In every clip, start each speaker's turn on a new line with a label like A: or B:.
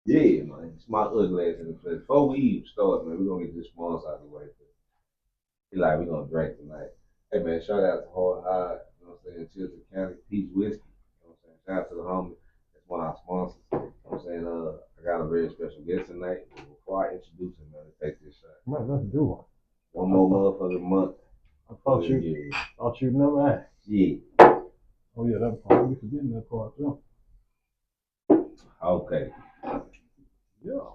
A: Yeah, man. It's my ugly ass in the flesh. Before we even start, man, we're gonna get this sponsor out of the way. He like, we gonna drink tonight. Hey man, shout out to Hard High, you know what I'm saying, Chilton County, Peach Whiskey, you know what I'm saying? Shout out to the homie. That's one of our sponsors. You know what I'm saying? I got a very special guest tonight. But before I introduce him, man, let's take this shot.
B: Man, let's do one.
A: One more motherfucking month.
B: I thought you never asked.
A: Yeah.
B: Oh yeah, that part. We forgetting that part too.
A: Okay.
B: Yeah.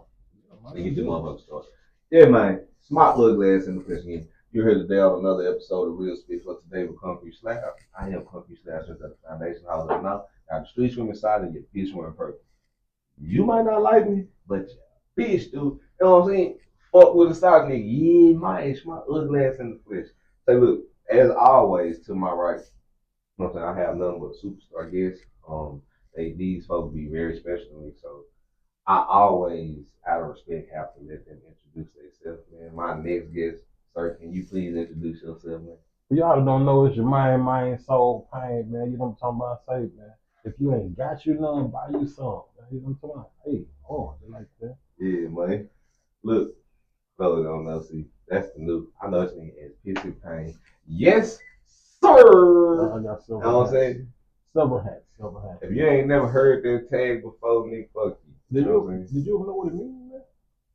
A: Let me get the motherfucker started. Yeah, man. Smart ugly ass in the flesh again. You're here today on another episode of Real Speak for today with Concrete Slab. I am Concrete Slab since at the foundation house of now. Got the street swimming side and your fish swimming purpose. You might not like me, but your fish do. You know what I'm saying? Fuck with the side nigga. Yeah, my ugly ass in the flesh. Say, look, as always, to my right, you know what I'm saying? I have nothing but superstar guests. These folks be very special to me, so I always, out of respect, have to let them introduce themselves, man. My next guest, sir, can you please introduce yourself, man?
B: Y'all don't know it's your mind, soul, pain, man. You know what I'm talking about? Say, man. If you ain't got you none, buy you some. Man. You know what I'm talking about? Hey, oh, they like that.
A: Yeah, man. Look, fellas don't know, see, that's the new. I know this nigga is pissy pain. Yes, sir.
B: I got silver
A: You know what I'm
B: hats.
A: saying?
B: Silver hats.
A: If you ain't never heard that tag before, nigga, fuck you.
B: Did
A: know what I'm saying?
B: you ever know what it means, man?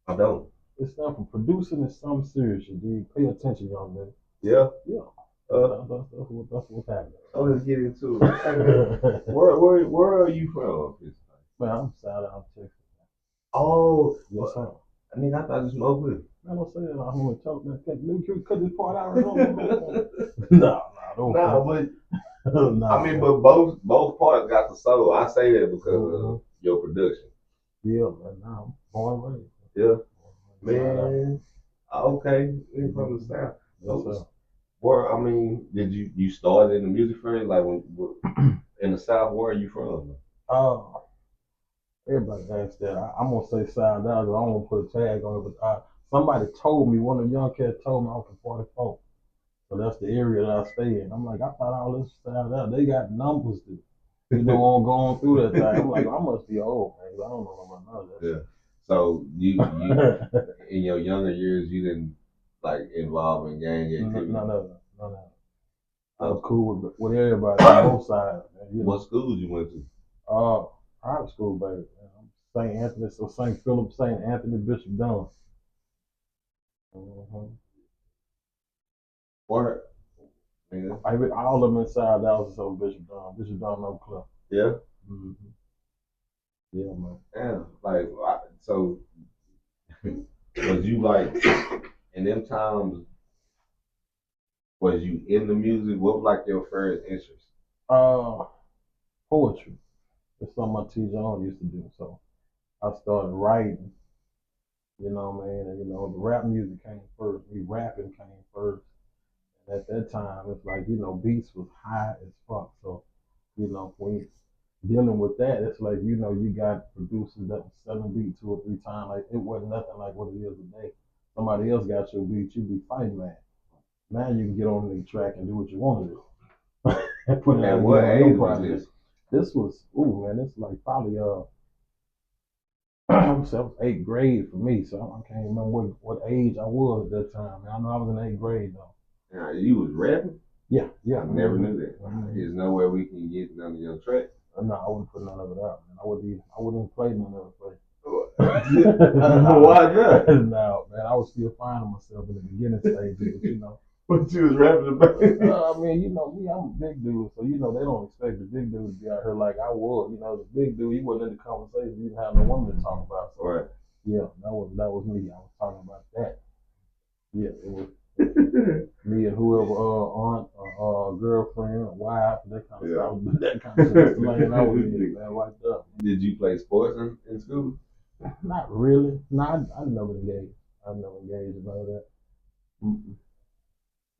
A: I don't.
B: It stands for producing is something serious. You dig? Pay attention, young man.
A: Yeah.
B: Yeah. That's what's happening.
A: So let's get into it. Where are you from?
B: Man, I'm South out Texas.
A: Oh,
B: yes, sir.
A: I mean, I thought you smoked with.
B: Man, don't say that. I'm gonna talk that. Can cut this part out? No, don't.
A: No, but no, I mean, but both parts got the soul. I say that because of your production.
B: Yeah, man. Now I'm born and raised.
A: Yeah, man. Okay, from the South. So, where I mean, did you started in the music first? Like when in the South, where are you from?
B: Everybody asks that. I'm gonna say South now, because I don't want to put a tag on it. But somebody told me, one of the young cats told me I was from 44. So that's the area that I stay in. I'm like, I thought all this South out. They got numbers to, on going through that thing. I'm like, I must be old, man. I don't know about none of that.
A: Yeah. So you in your younger years, you didn't like involve in gang activity.
B: None of it. I was cool with everybody on both sides. Man,
A: what schools you went to?
B: Private school, baby. St. Anthony, so St. Philip, St. Anthony, Bishop Dunn.
A: Where?
B: All of them inside that was so Bishop Dunn, Oak Cliff.
A: Yeah.
B: Mm-hmm. Yeah, man.
A: Damn, like so. Was you like in them times? Was you in the music? What was like your first interest?
B: Poetry. It's something my teacher on used to do. So I started writing. You know, man, and the rap music came first. Rapping came first. And at that time, it's like, beats was high as fuck. So, when you're dealing with that, it's like, you got producers that was selling beat 2 or 3 times. Like, it wasn't nothing like what it is today. Somebody else got your beat, you be fighting mad. Now you can get on the track and do what you want to do.
A: And put it at what age was this?
B: This was, this like probably I was 8th grade for me, so I can't remember what age I was at that time. I know I was in 8th grade though.
A: Now, you was rapping?
B: Yeah.
A: I never knew that. There's no way we can get none of your track.
B: No, I wouldn't put none of it out, man. I wouldn't even play none of it.
A: Why not?
B: No, man. I was still finding myself in the beginning stages, but
A: But you was rapping about it.
B: I mean, me, I'm a big dude, so they don't expect the big dude to be out here like I was. The big dude, he wasn't in the conversation. He didn't have no woman to talk about. So,
A: right.
B: Yeah, that was me. I was talking about that. Yeah, it was me and whoever, aunt, girlfriend, wife, that kind of stuff. That kind of shit. Laying out with me, man, like that.
A: Did you play sports in school?
B: Not really. No, I never engaged. I never engaged in none of that. Mm-mm.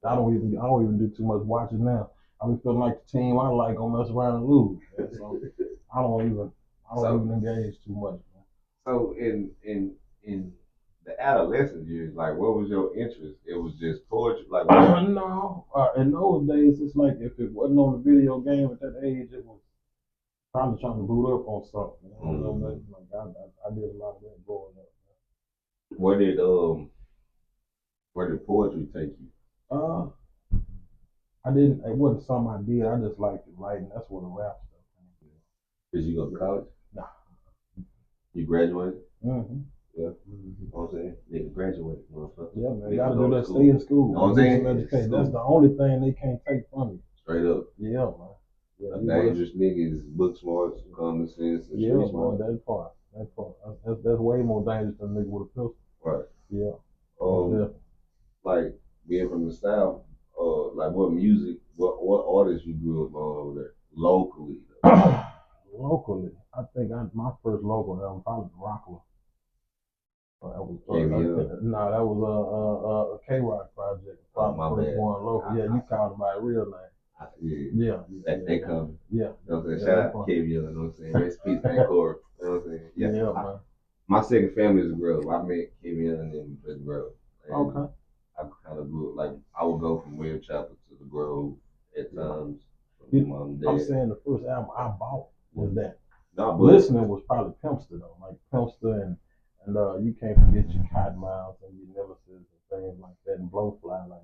B: I don't even do too much watching now. I be feeling like the team I like gonna mess around and lose. Man. So I don't even engage too much. Man.
A: So in the adolescent years, like what was your interest? It was just poetry, like
B: no. In those days, it's like if it wasn't on the video game at that age, it was Probably trying to boot up on something. I don't know nothing. Like I did a lot of that growing up.
A: Where did poetry take you?
B: I didn't. It wasn't something I did. I just liked to write, and that's where the rap stuff came from.
A: Did you go to college?
B: Nah.
A: You graduated?
B: Mm-hmm.
A: Yeah. You know what I'm saying? Nigga graduated, motherfucker.
B: Yeah, man.
A: Nigga
B: Gotta
A: go
B: do
A: to
B: that.
A: school.
B: Stay in school.
A: You know what I'm saying?
B: Education. That's the only thing they can't take from you.
A: Straight up.
B: Yeah, man. Yeah,
A: A dangerous nigga is book smart, common sense, and
B: yeah,
A: street
B: man.
A: smart.
B: That part. That's way more dangerous than a nigga with a pistol.
A: Right.
B: Yeah.
A: Like being from the South, like what music, what artists you grew up on over there locally?
B: Locally, I think my first local album probably Rockler. That was that was a K Rock project.
A: Oh, my
B: first
A: bad.
B: one local. Yeah, you called it by real name. Yeah.
A: They come.
B: Yeah.
A: You know what I'm saying? Shout out to KV, you know what I'm saying? Rest in peace, Vancouver. You know what I'm saying? Yeah, man. My second family is a Grove. I met KV and then the Grove. Okay. I kind of grew up, like, I would go from Webb Chapel to the Grove at times.
B: I'm saying the first album I bought was that.
A: No, but
B: listening was probably Pimpster though, like Pimpster and you can't forget your Cotton Mouths and your Nemesis and things like that and Blowfly. Like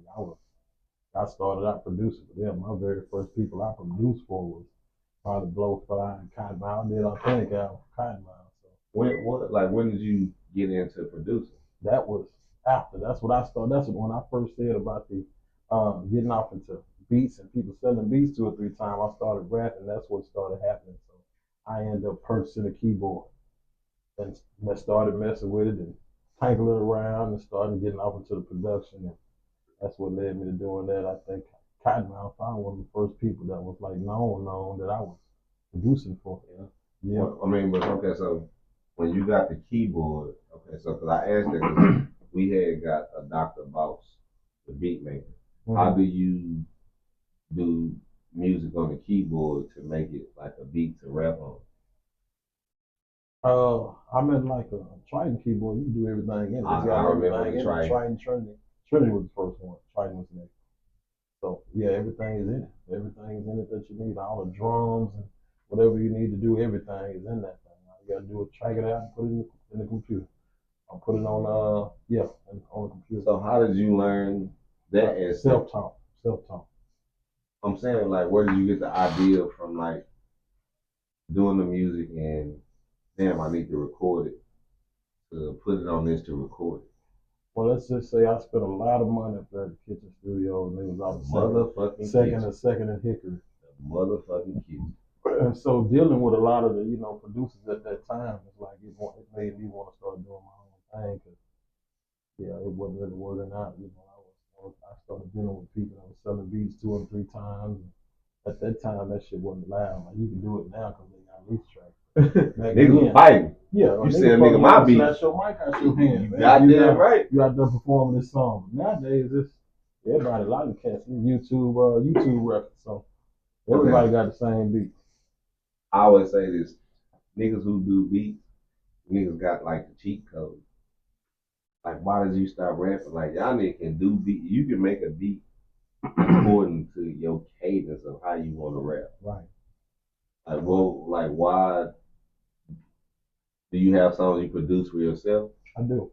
B: I started out producing for them. My very first people I produced for was probably Blowfly and Cotton Mouth. I did authentic album for Cotton Mouth. So
A: when did you get into producing?
B: That was after. That's what I started. That's when I first said about the getting off into beats and people selling beats 2 or 3 times. I started rapping. That's what started happening. So I ended up purchasing a keyboard and started messing with it and tinkling around and started getting off into the production. And that's what led me to doing that. I think Cottonmouth, I was one of the first people that was like known that I was producing for.
A: Yeah. Well, I mean, but okay, so when you got the keyboard, okay, so because I asked that because we had got a Dr. Boss, the beat maker. Mm-hmm. How do you do music on the keyboard to make it like a beat to rap on?
B: I meant like a Triton keyboard. You can do everything in it.
A: I remember the
B: Triton. Trinity was the first one. Triton was next. So yeah, everything is in it. Everything is in it that you need. All the drums and whatever you need to do, everything is in that thing. All you gotta do is track it out and put it in the computer. I'll put it on on the computer.
A: So how did you learn that? As
B: self-taught.
A: I'm saying, like, where did you get the idea from, like, doing the music and damn, I need to record it, to put it on this to record it?
B: Well, let's just say I spent a lot of money up there at the kitchen studio, and it was out second and Hickory.
A: The motherfucking kitchen.
B: And so dealing with a lot of the producers at that time, it's like it made me want to start doing my own thing, because it wasn't really working out. I started dealing with people that were selling beats 2 or 3 times. At that time, that shit wasn't loud. Like, you can do it now because they got lease tracks.
A: Niggas fighting.
B: Yeah,
A: you said nigga my beat.
B: Snatch your mic out your hand.
A: You goddamn right.
B: You out there performing this song. But nowadays, it's everybody, a lot of cats, YouTube records. So everybody got the same beat.
A: I always say this: niggas who do beats, niggas got like the cheat code. Like, why did you start rapping? Like, y'all niggas can do beat. You can make a beat according to your cadence of how you want to rap.
B: Right.
A: Like, well, like, why do you have songs you produce for yourself?
B: I do.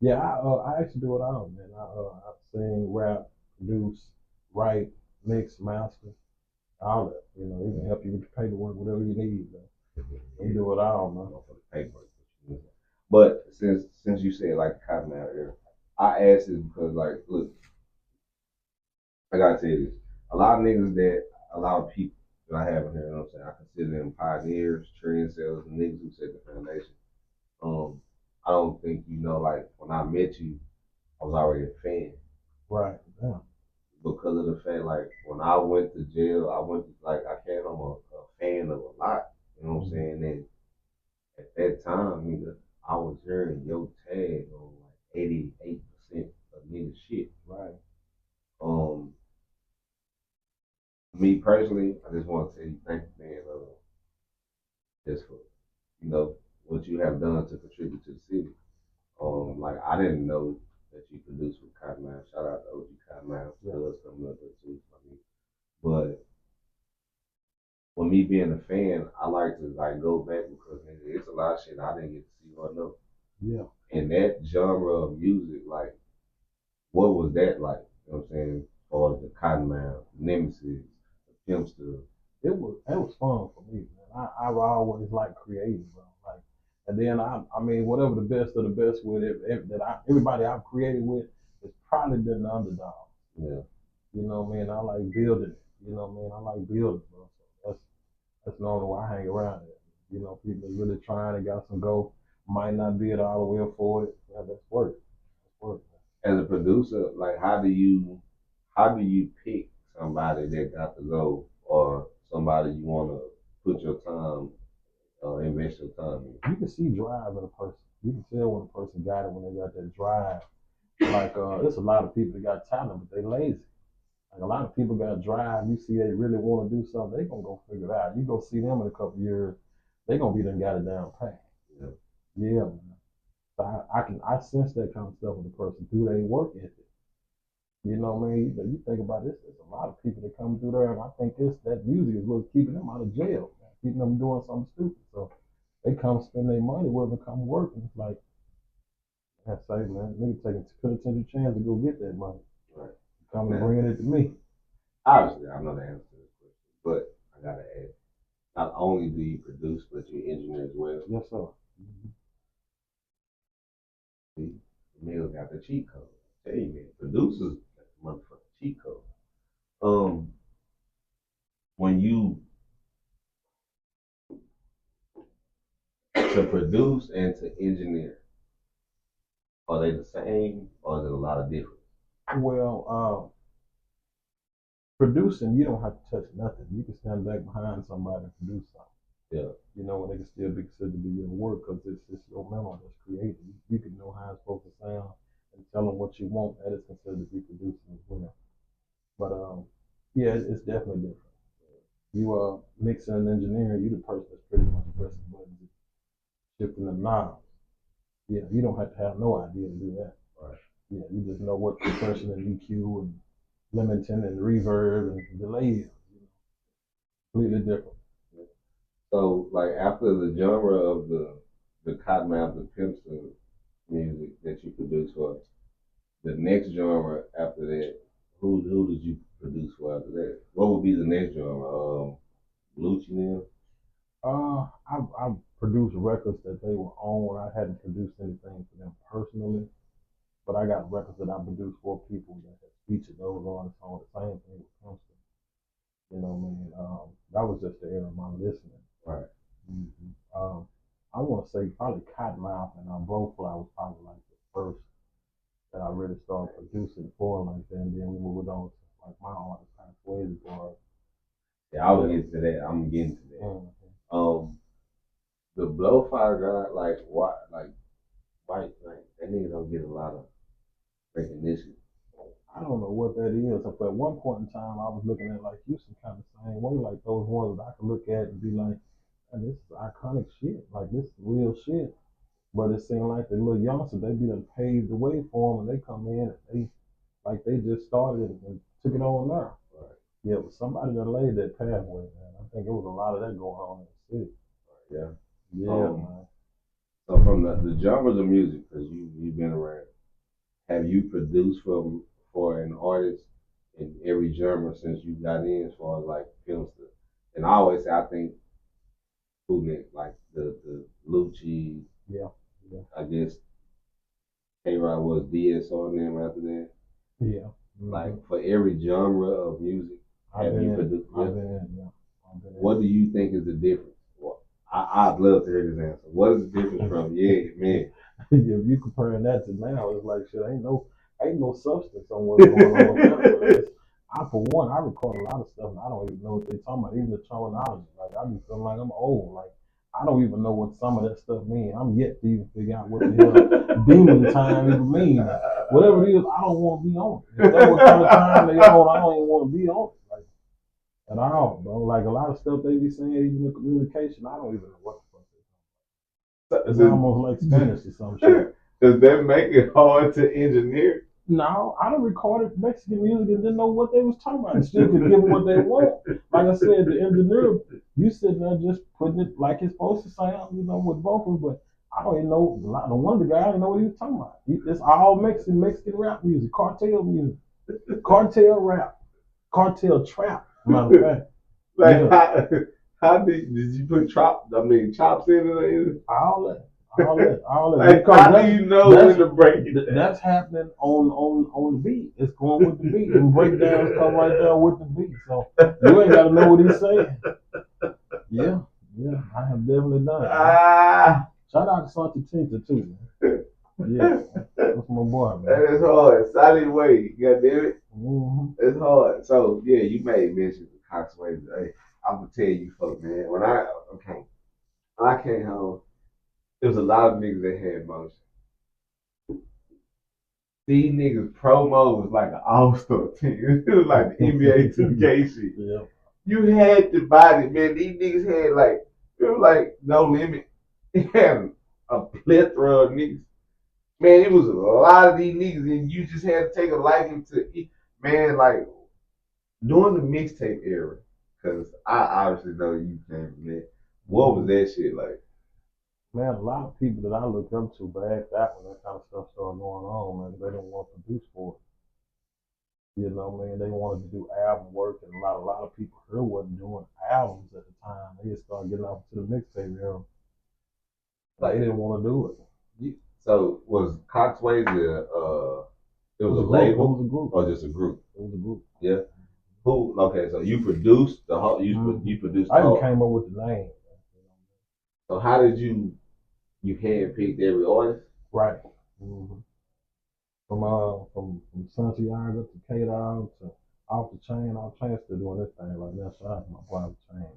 B: Yeah, I actually do it all, man. I sing, rap, produce, write, mix, master, all that. You can help you with the paperwork, whatever you need. We do it all, man.
A: For the paperwork. But since you said like the Cotton Mouth era, I asked this because, like, look, I gotta tell you this: a lot of people that I have in here, you know what I'm saying, I consider them pioneers, trendsetters, and niggas who set the foundation. I don't think like, when I met you, I was already a fan.
B: Right. Yeah.
A: Because of the fact, like, when I went to jail, I came home a fan of a lot. You know what I'm saying? And at that time, I was hearing your tag on like 88% of nigga shit.
B: Right.
A: Me personally, I just want to tell you thank you, man, just for what you have done to contribute to the city. Like, I didn't know that you produced with Cotton Mouth. Shout out to OG Cotton Mouth. Coming up there too. But with me being a fan, I like to like go back because it's a lot of shit I didn't get to see or know.
B: Yeah.
A: And that genre of music, like, what was that like? You know what I'm saying? Or the Cotton Mouth, Nemesis, the Pimpster.
B: It was fun for me, man. I've always liked creating, bro. Like, and then I mean, whatever the best of the best with it, everybody I've created with, it's probably been the underdog.
A: Yeah.
B: You know what I mean? I like building it. You know what I mean? I like building, bro. So that's normally why I hang around it. You know, people that's really trying to got some go, might not be it all the way for it. Yeah, that's work. That's work.
A: As a producer, like, how do you pick somebody that got to go or somebody you want to put your time invest your time in?
B: You can see drive in a person. You can tell when a person got it when they got that drive. Like there's a lot of people that got talent, but they lazy. Like a lot of people got drive. You see, they really want to do something. They gonna go figure it out. You go see them in a couple of years, they gonna be done got it down pat.
A: Yeah.
B: Yeah, man. So I sense that kind of stuff with a person through their work ethic. You know what I mean? You think about this. There's a lot of people that come through there, and I think that music is what's keeping them out of jail, man, keeping them doing something stupid. So they come spend their money where they come work, and it's like, I say, man, nigga taking could have taken a chance to go get that money.
A: Right.
B: Come and bringing it to me.
A: Obviously, I know the answer to this question, but I gotta ask. Not only do you produce, but you engineer as well.
B: Yes, sir. Mm-hmm.
A: See, Emil got the cheat code. Tell you, man, producers got the motherfucking cheat code. Um, when you to produce and to engineer, are they the same or is it a lot of difference?
B: Well, producing, you don't have to touch nothing. You can stand back behind somebody and produce something.
A: Yeah.
B: You know, and they can still be considered to be your work because it's your memory that's created. You can know how it's supposed to sound and tell them what you want. That is considered to be producing as well. But yeah, it's definitely different. You mixing and engineering, you the person that's pretty much pressing buttons, shifting the knobs. Yeah, you don't have to have no idea to do that.
A: Right.
B: Yeah, you just know what compression and EQ and limiting and reverb and delay is. Completely different.
A: So, like, after the genre of the Cottonmouth, the Pimpster music that you produce for, the next genre after that, who did you produce for after that? What would be the next genre? Lucci now?
B: I've produced records that they were on. I hadn't produced anything for them personally, but I got records that I produced for people that have featured those artists on the same thing with Princeton. You know what I mean? That was just the era of my listening.
A: Right.
B: Mm-hmm. I want to say probably Cottonmouth and Blowfly was probably like the first that I really started producing for like that, and then we moved on to like my artist kind of ways for.
A: Yeah, I will get to that. I'm getting to that.
B: Mm-hmm.
A: The Blowfire guy, like, why, like that nigga don't get a lot of recognition.
B: I don't know what that is. But at one point in time, I was looking at like Houston kind of same way, like those ones that I could look at and be like, man, this is iconic shit. Like this is real shit. But it seemed like the little youngsters, they be done paved the way for them, and they come in and they just started and took it on now.
A: Right.
B: Yeah, it was somebody that laid that pathway, man. I think it was a lot of that going on in the city.
A: Yeah.
B: Yeah, man.
A: So from the genres of music, because you've been around, have you produced for an artist in every genre since you got in, as far as like film stuff? And I always say I think who next, like the Lucci,
B: Yeah, yeah.
A: I guess K-Rod was DSR and them after that.
B: Yeah. Mm-hmm.
A: Like for every genre of music, have you produced?
B: I've been in, yeah.
A: What do you think is the difference? Well, I'd love to hear this answer. What is the difference from man?
B: If you comparing that to now, it's like shit. Ain't no substance on what's going on. I for one, I record a lot of stuff and I don't even know what they're talking about. Even the terminology, like I be feeling like I'm old. Like I don't even know what some of that stuff means. I'm yet to even figure out what the hell demon time even means. Whatever it is, I don't want to be on it. If that what kind of time they on, I don't even want to be on it. Like at all, bro. Like a lot of stuff they be saying, even in communication, I don't even know what the fuck they're talking about. It's almost like Spanish or some shit.
A: Does that make it hard to engineer?
B: No, I done recorded Mexican music and didn't know what they was talking about. And still could give them what they want. Like I said, the engineer, you sitting there just putting it like it's supposed to sound, with vocals, but I don't even know. The one of the guy, I didn't know what he was talking about. It's all Mexican rap music, cartel music, cartel rap, cartel trap. Matter of fact,
A: Like,
B: yeah,
A: how did you put chops in it?
B: all that.
A: Like,
B: Because
A: how do you know when to break it down?
B: that's happening on the beat. It's going with the beat, and breakdowns come right there with the beat. So you ain't got to know what he's saying. Yeah, I have definitely done it.
A: Ah,
B: Shout out to Santi Tinta too, man. Yeah, that's my boy, man.
A: that is hard. Solid way, God damn it.
B: Mm-hmm.
A: It's hard. So yeah, you made mention of Coxswain. Hey, I'm gonna tell you, folks, man. When I came home, there was a lot of niggas that had motion. These niggas promo was like an all-star team. It was like the NBA 2K shit.
B: Yeah.
A: You had to buy it, man. These niggas had it was like no limit. They had a plethora of niggas. Man, it was a lot of these niggas, and you just had to take a liking to it. Man, like during the mixtape era, because I obviously know you came from there. What was that shit like?
B: Man, a lot of people that I looked up to back that when that kind of stuff started going on, man, they didn't want to produce for it. Man, they wanted to do album work, and a lot of people here wasn't doing albums at the time. They just started getting off to the mixtape era. Like, they didn't want to do it.
A: So was Coxways it was a
B: It
A: label
B: was a group.
A: or just a group?
B: It was a group.
A: Yeah. Who? Okay, so you produced the whole. You produced.
B: I even came up with the name.
A: So how did you handpicked every artist?
B: Right. Mm-hmm. From Santiago to K-Dog to Off the Chain still doing this thing right now. Shout out to my boy Off the Chain,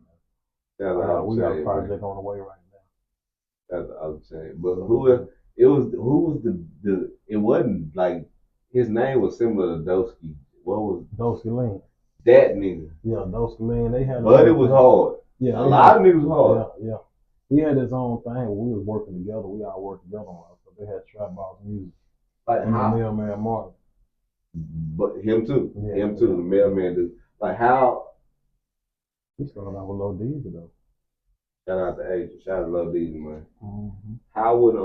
B: man. We got a project on the way right now.
A: That's the other chain. But who was the it wasn't like his name was similar to Dosky. What was
B: Dosky Lean.
A: That nigga.
B: Yeah, Dosky Lean. They had
A: but it was hard. Yeah, a lot of niggas was hard.
B: Yeah. He had his own thing. We was working together. We all worked together on it. So they had trap boss music.
A: Like
B: and how? The Mailman Martin.
A: But him too.
B: Yeah,
A: him too. The Mailman dude. Like how?
B: He started out with Low Diesel though.
A: Shout out to Asia. Shout out to Low Diesel, man.
B: Mm-hmm.
A: How would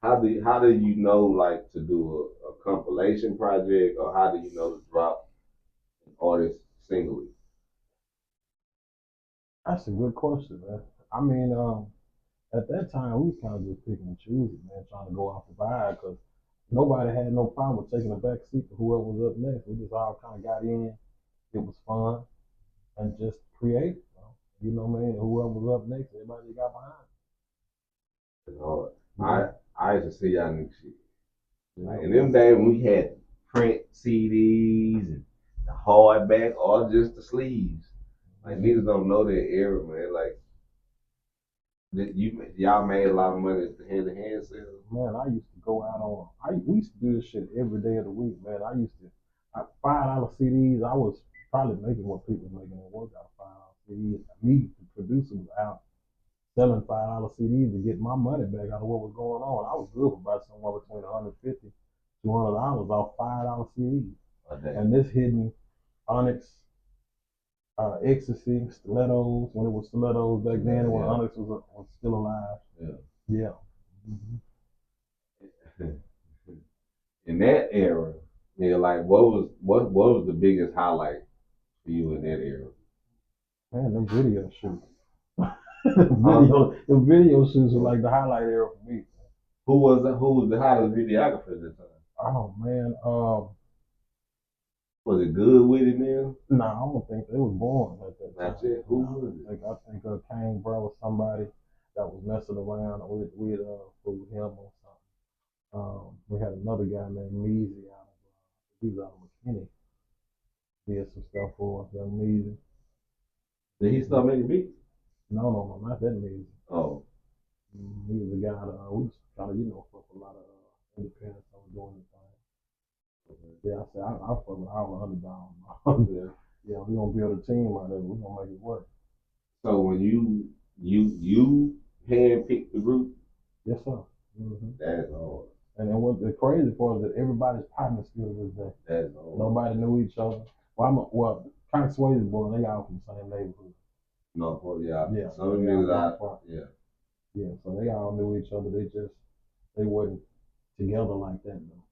A: how do you know like to do a compilation project, or how do you know to drop an artist singly?
B: That's a good question, man. I mean, at that time we was kind of just picking and choosing, man, trying to go off the vibe because nobody had no problem with taking a back seat for whoever was up next. We just all kind of got in. It was fun and just create. You know what I mean? Whoever was up next, everybody got behind.
A: It's hard. I used to see y'all niggas shit. Like in them days when we had print CDs and the hardback or just the sleeves. Like niggas don't know that era, man. Like y'all made a lot of money at the hand-to-hand sales.
B: Man, I used to go out we used to do this shit every day of the week, man. I used to $5 CDs. I was probably making what people were making at work out of $5 CDs. Me, the producer, was out selling $5 CDs to get my money back out of what was going on. I was good for about somewhere between $150, $200 off $5 CDs. And this hidden Onyx, Ecstasy, Stilettos, when it was Stilettos back then, when Onyx was still alive. Yeah.
A: Mm-hmm. In that era, like what was the biggest highlight for you in that era?
B: Man, them video shoots. the video shoots were like the highlight era for me.
A: Who was the highest videographer at the time?
B: Oh man,
A: was it good with it, man?
B: No, I don't think they was born like that.
A: That's it. Who was it?
B: I think Kane Bro was somebody that was messing around with him or something. We had another guy named Measy he was out of McKinney. Did some stuff for us, young Measy.
A: Did he start making beats?
B: No, not that Measy.
A: Oh.
B: He was a guy that we was trying to, fuck a lot of independents that was doing the thing. Yeah, I said I fuck with our underdog. Yeah, we gonna build a team out there. We gonna make it work.
A: So when you handpicked the group?
B: Yes, sir. Mm-hmm.
A: That's hard.
B: And then what the crazy part is that everybody's partners still to this day.
A: That's
B: Nobody knew each other. Well, kind of Swayze boy, they all from the same neighborhood.
A: no, yeah.
B: Yeah.
A: Some of the niggas yeah.
B: Yeah, so they all knew each other. They wasn't together like that though.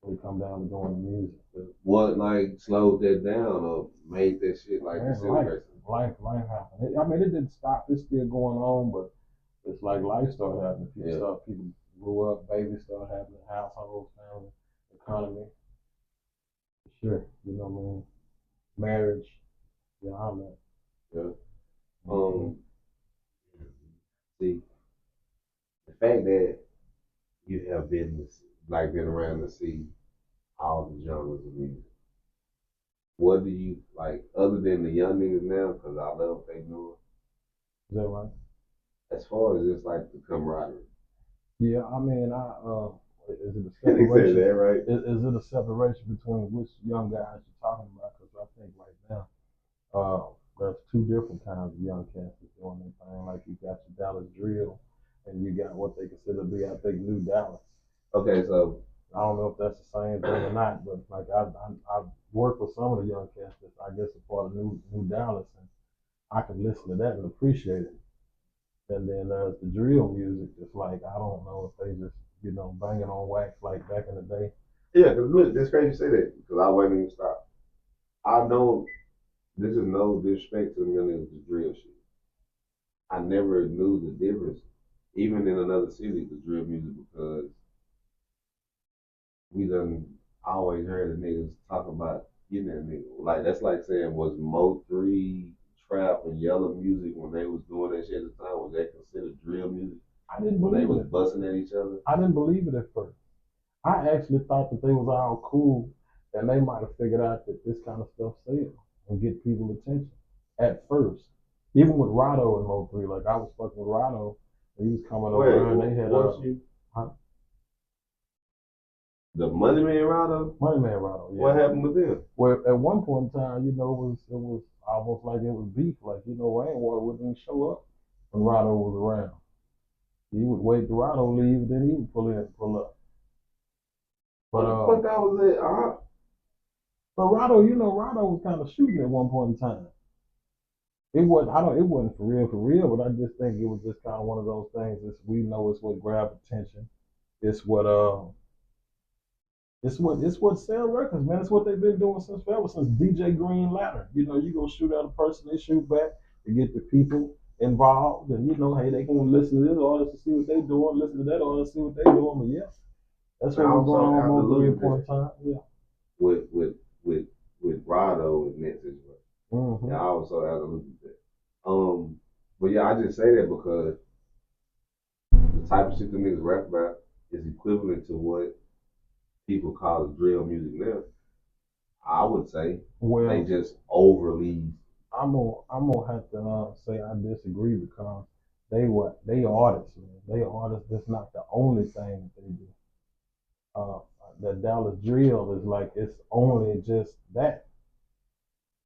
B: When it come down to doing the music. But
A: what like slowed that down or made that shit like
B: life happened. I mean, it didn't stop. It's still going on, but it's like life started happening. People grew up, babies started happening, households, family, economy. Sure, you know what I mean. Marriage, yeah, all that.
A: Yeah. See, the fact that you have been around to see all the genres of music. What do you like other than the young niggas now? Because I love what they doing.
B: Is that right?
A: As far as just like the camaraderie.
B: Yeah, I mean, is it a separation?
A: That, right?
B: Is it a separation between which young guys you're talking about? Because I think right now, there's two different kinds of young cats that's doing their thing. Like you got your Dallas drill, and you got what they consider to be, I think, New Dallas.
A: Okay, so
B: I don't know if that's the same thing or not, but like I've worked with some of the young cats that I guess are part of New Dallas, and I can listen to that and appreciate it. And then there's the drill music. It's like I don't know if they just banging on wax like back in the day.
A: Yeah, because look, that's crazy you say that because I wasn't even stopped. I know this is no disrespect to the millions of drill shit. I never knew the difference, even in another city, the drill music because we done always heard the niggas talk about getting that nigga. Like that's like saying was Mo3 trap and yellow music when they was doing that shit at the time, was that considered drill music?
B: I didn't
A: when
B: believe
A: they was
B: it.
A: busting at each other?
B: I didn't believe it at first. I actually thought that they was all cool and they might have figured out that this kind of stuff sells and get people attention at first. Even with Rado and Mo3, like I was fucking with Rado and he was coming over and they had
A: the Money Man Rado?
B: Money Man Rado, yeah.
A: What happened with them?
B: Well, at one point in time, it was almost like it was beef. Like, Rainwater wouldn't even show up when Rado was around. He would wait till Rado leave, then he would pull up.
A: But what that was it?
B: But Rado, Rado was kind of shooting at one point in time. It wasn't for real, but I just think it was just kind of one of those things that we know it's what grabbed attention. It's what sell records, man. It's what they've been doing since DJ Green Ladder. You go shoot at a person, they shoot back to get the people involved, and hey, they can listen to this artist to see what they're doing, listen to that artist to see what they're doing. But yeah, that's what was going on over at point in time. Yeah.
A: With Rado and that situation. Mm-hmm. Yeah, I also had to look at that. But yeah, I just say that because the type of shit the niggas rap about is equivalent to what people call drill music now. I would say they just overly.
B: I'm gonna have to say I disagree because they artists, man. They artists. That's not the only thing that they do. The Dallas drill is like it's only just that.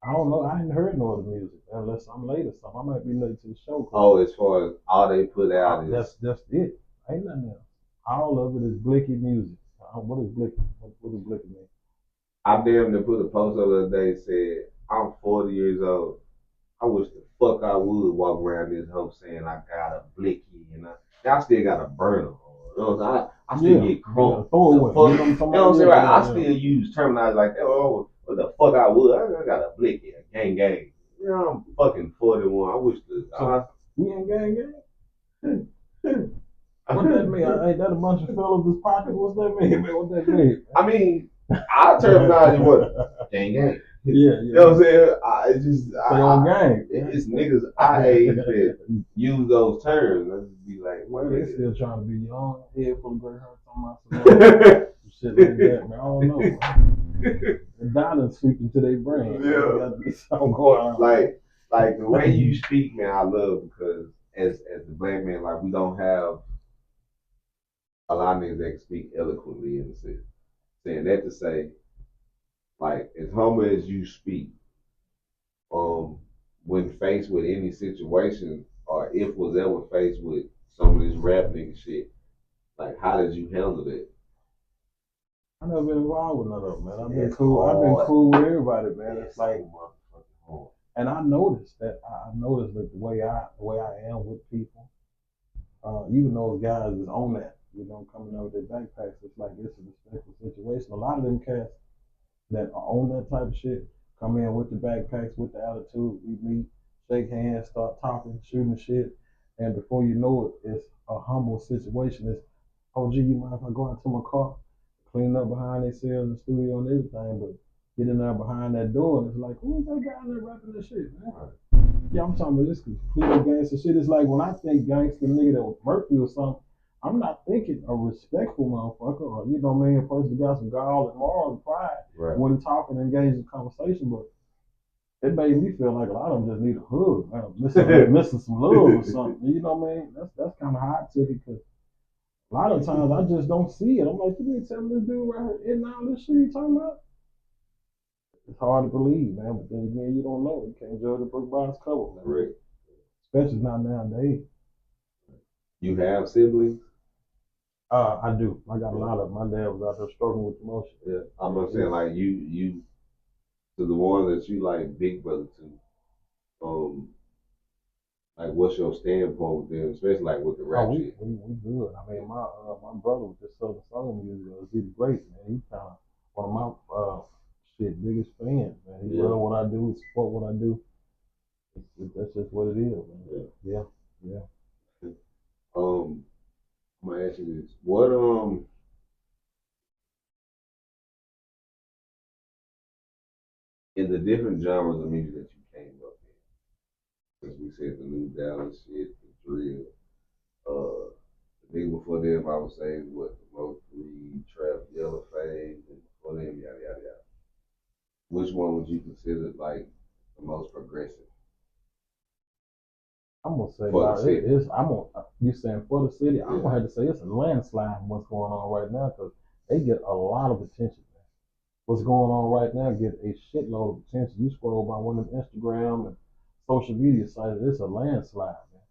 B: I don't know. I hadn't heard no other music unless I'm late or something. I might be late to the show.
A: Oh, as far as all they put out is
B: that's just it. Ain't nothing else. All of it is blicky music. What is blicky? What does blicky mean?
A: I damn near put a post up the other day said, I'm 40 years old. I wish the fuck I would walk around this hoe saying I got a blicky and I still got a burner. You know what I'm saying? I still get crunk.
B: Throw it away.
A: You know what I'm saying? Right? I still use terminology like that. Oh, what the fuck I would? I got a blicky, a gang. You know, I'm fucking 41. I wish
B: we ain't gang. What that mean? Ain't that a bunch of fellas that's pockets? What's that mean, man? What that mean?
A: I mean, our terminology what? Gang.
B: Yeah.
A: You know what I'm saying? It's just
B: gang.
A: It's niggas I age that use those terms. Let's be like,
B: well, they still trying to be young, head full of gray hair, talking about some shit like that, man. I don't know. The diamonds sweeping to their brain.
A: Yeah. Like the way you speak, man, I love because as the black man, like we don't have a lot of niggas that can speak eloquently in the city. Saying that to say, like as humble as you speak, when faced with any situation or if was ever faced with some of this rap nigga shit, like how did you handle that?
B: I never been involved with none of them, man. I've been
A: It's
B: cool. I've been
A: hard.
B: cool with everybody, man. It's
A: It's
B: like,
A: motherfucking hard.
B: and I noticed that the way I am with people, even those guys is on that, coming out with their backpacks. It's like it's a respectful situation. A lot of them cats that are on that type of shit come in with the backpacks, with the attitude. We meet, shake hands, start talking, shooting shit, and before you know it, it's a humble situation. It's, oh gee, you mind if I go out to my car, clean up behind themselves in the studio and everything, but get in there behind that door and it's like, who's that guy in there rapping this shit, man? Yeah, I'm talking about this complete gangster shit. It's like when I think gangster nigga that was Murphy or something, I'm not thinking a respectful motherfucker or, a person that got some gall and moral and pride when talking and engaging in conversation, but it made me feel like a lot of them just need a hug, man. Missing some love or something. You know what I mean? That's kind of how I took it, because a lot of times I just don't see it. I'm like, you mean tell me this dude right here in all this shit you talking about? It's hard to believe, man. But then again, you don't know. You can't judge a book by its cover, man.
A: Correct.
B: Especially not nowadays.
A: You have siblings?
B: I do. I got a lot of them. My dad was out there struggling with emotion.
A: Yeah. I'm not saying like you to the ones that you like big brother to, like what's your standpoint with them, especially like with the rap shit?
B: We good. I mean, my brother was just Southern Soul music. He's great, man. He's kind of one of my biggest fans, man. He love what I do. He support what I do. That's just what it is, man. Yeah.
A: I'm gonna ask you this: what in the different genres of music that you came up in? Because we said the new Dallas shit, the drill. The nigga before them, I would say, what the most three trap, yellow phase, and before them, yada yada yada. Which one would you consider like the most progressive?
B: I'm gonna say
A: For the city.
B: You saying for the city? I'm gonna have to say it's a landslide what's going on right now, because they get a lot of attention. Man. What's going on right now get a shitload of attention. You scroll by one of them Instagram and social media sites, it's a landslide, man.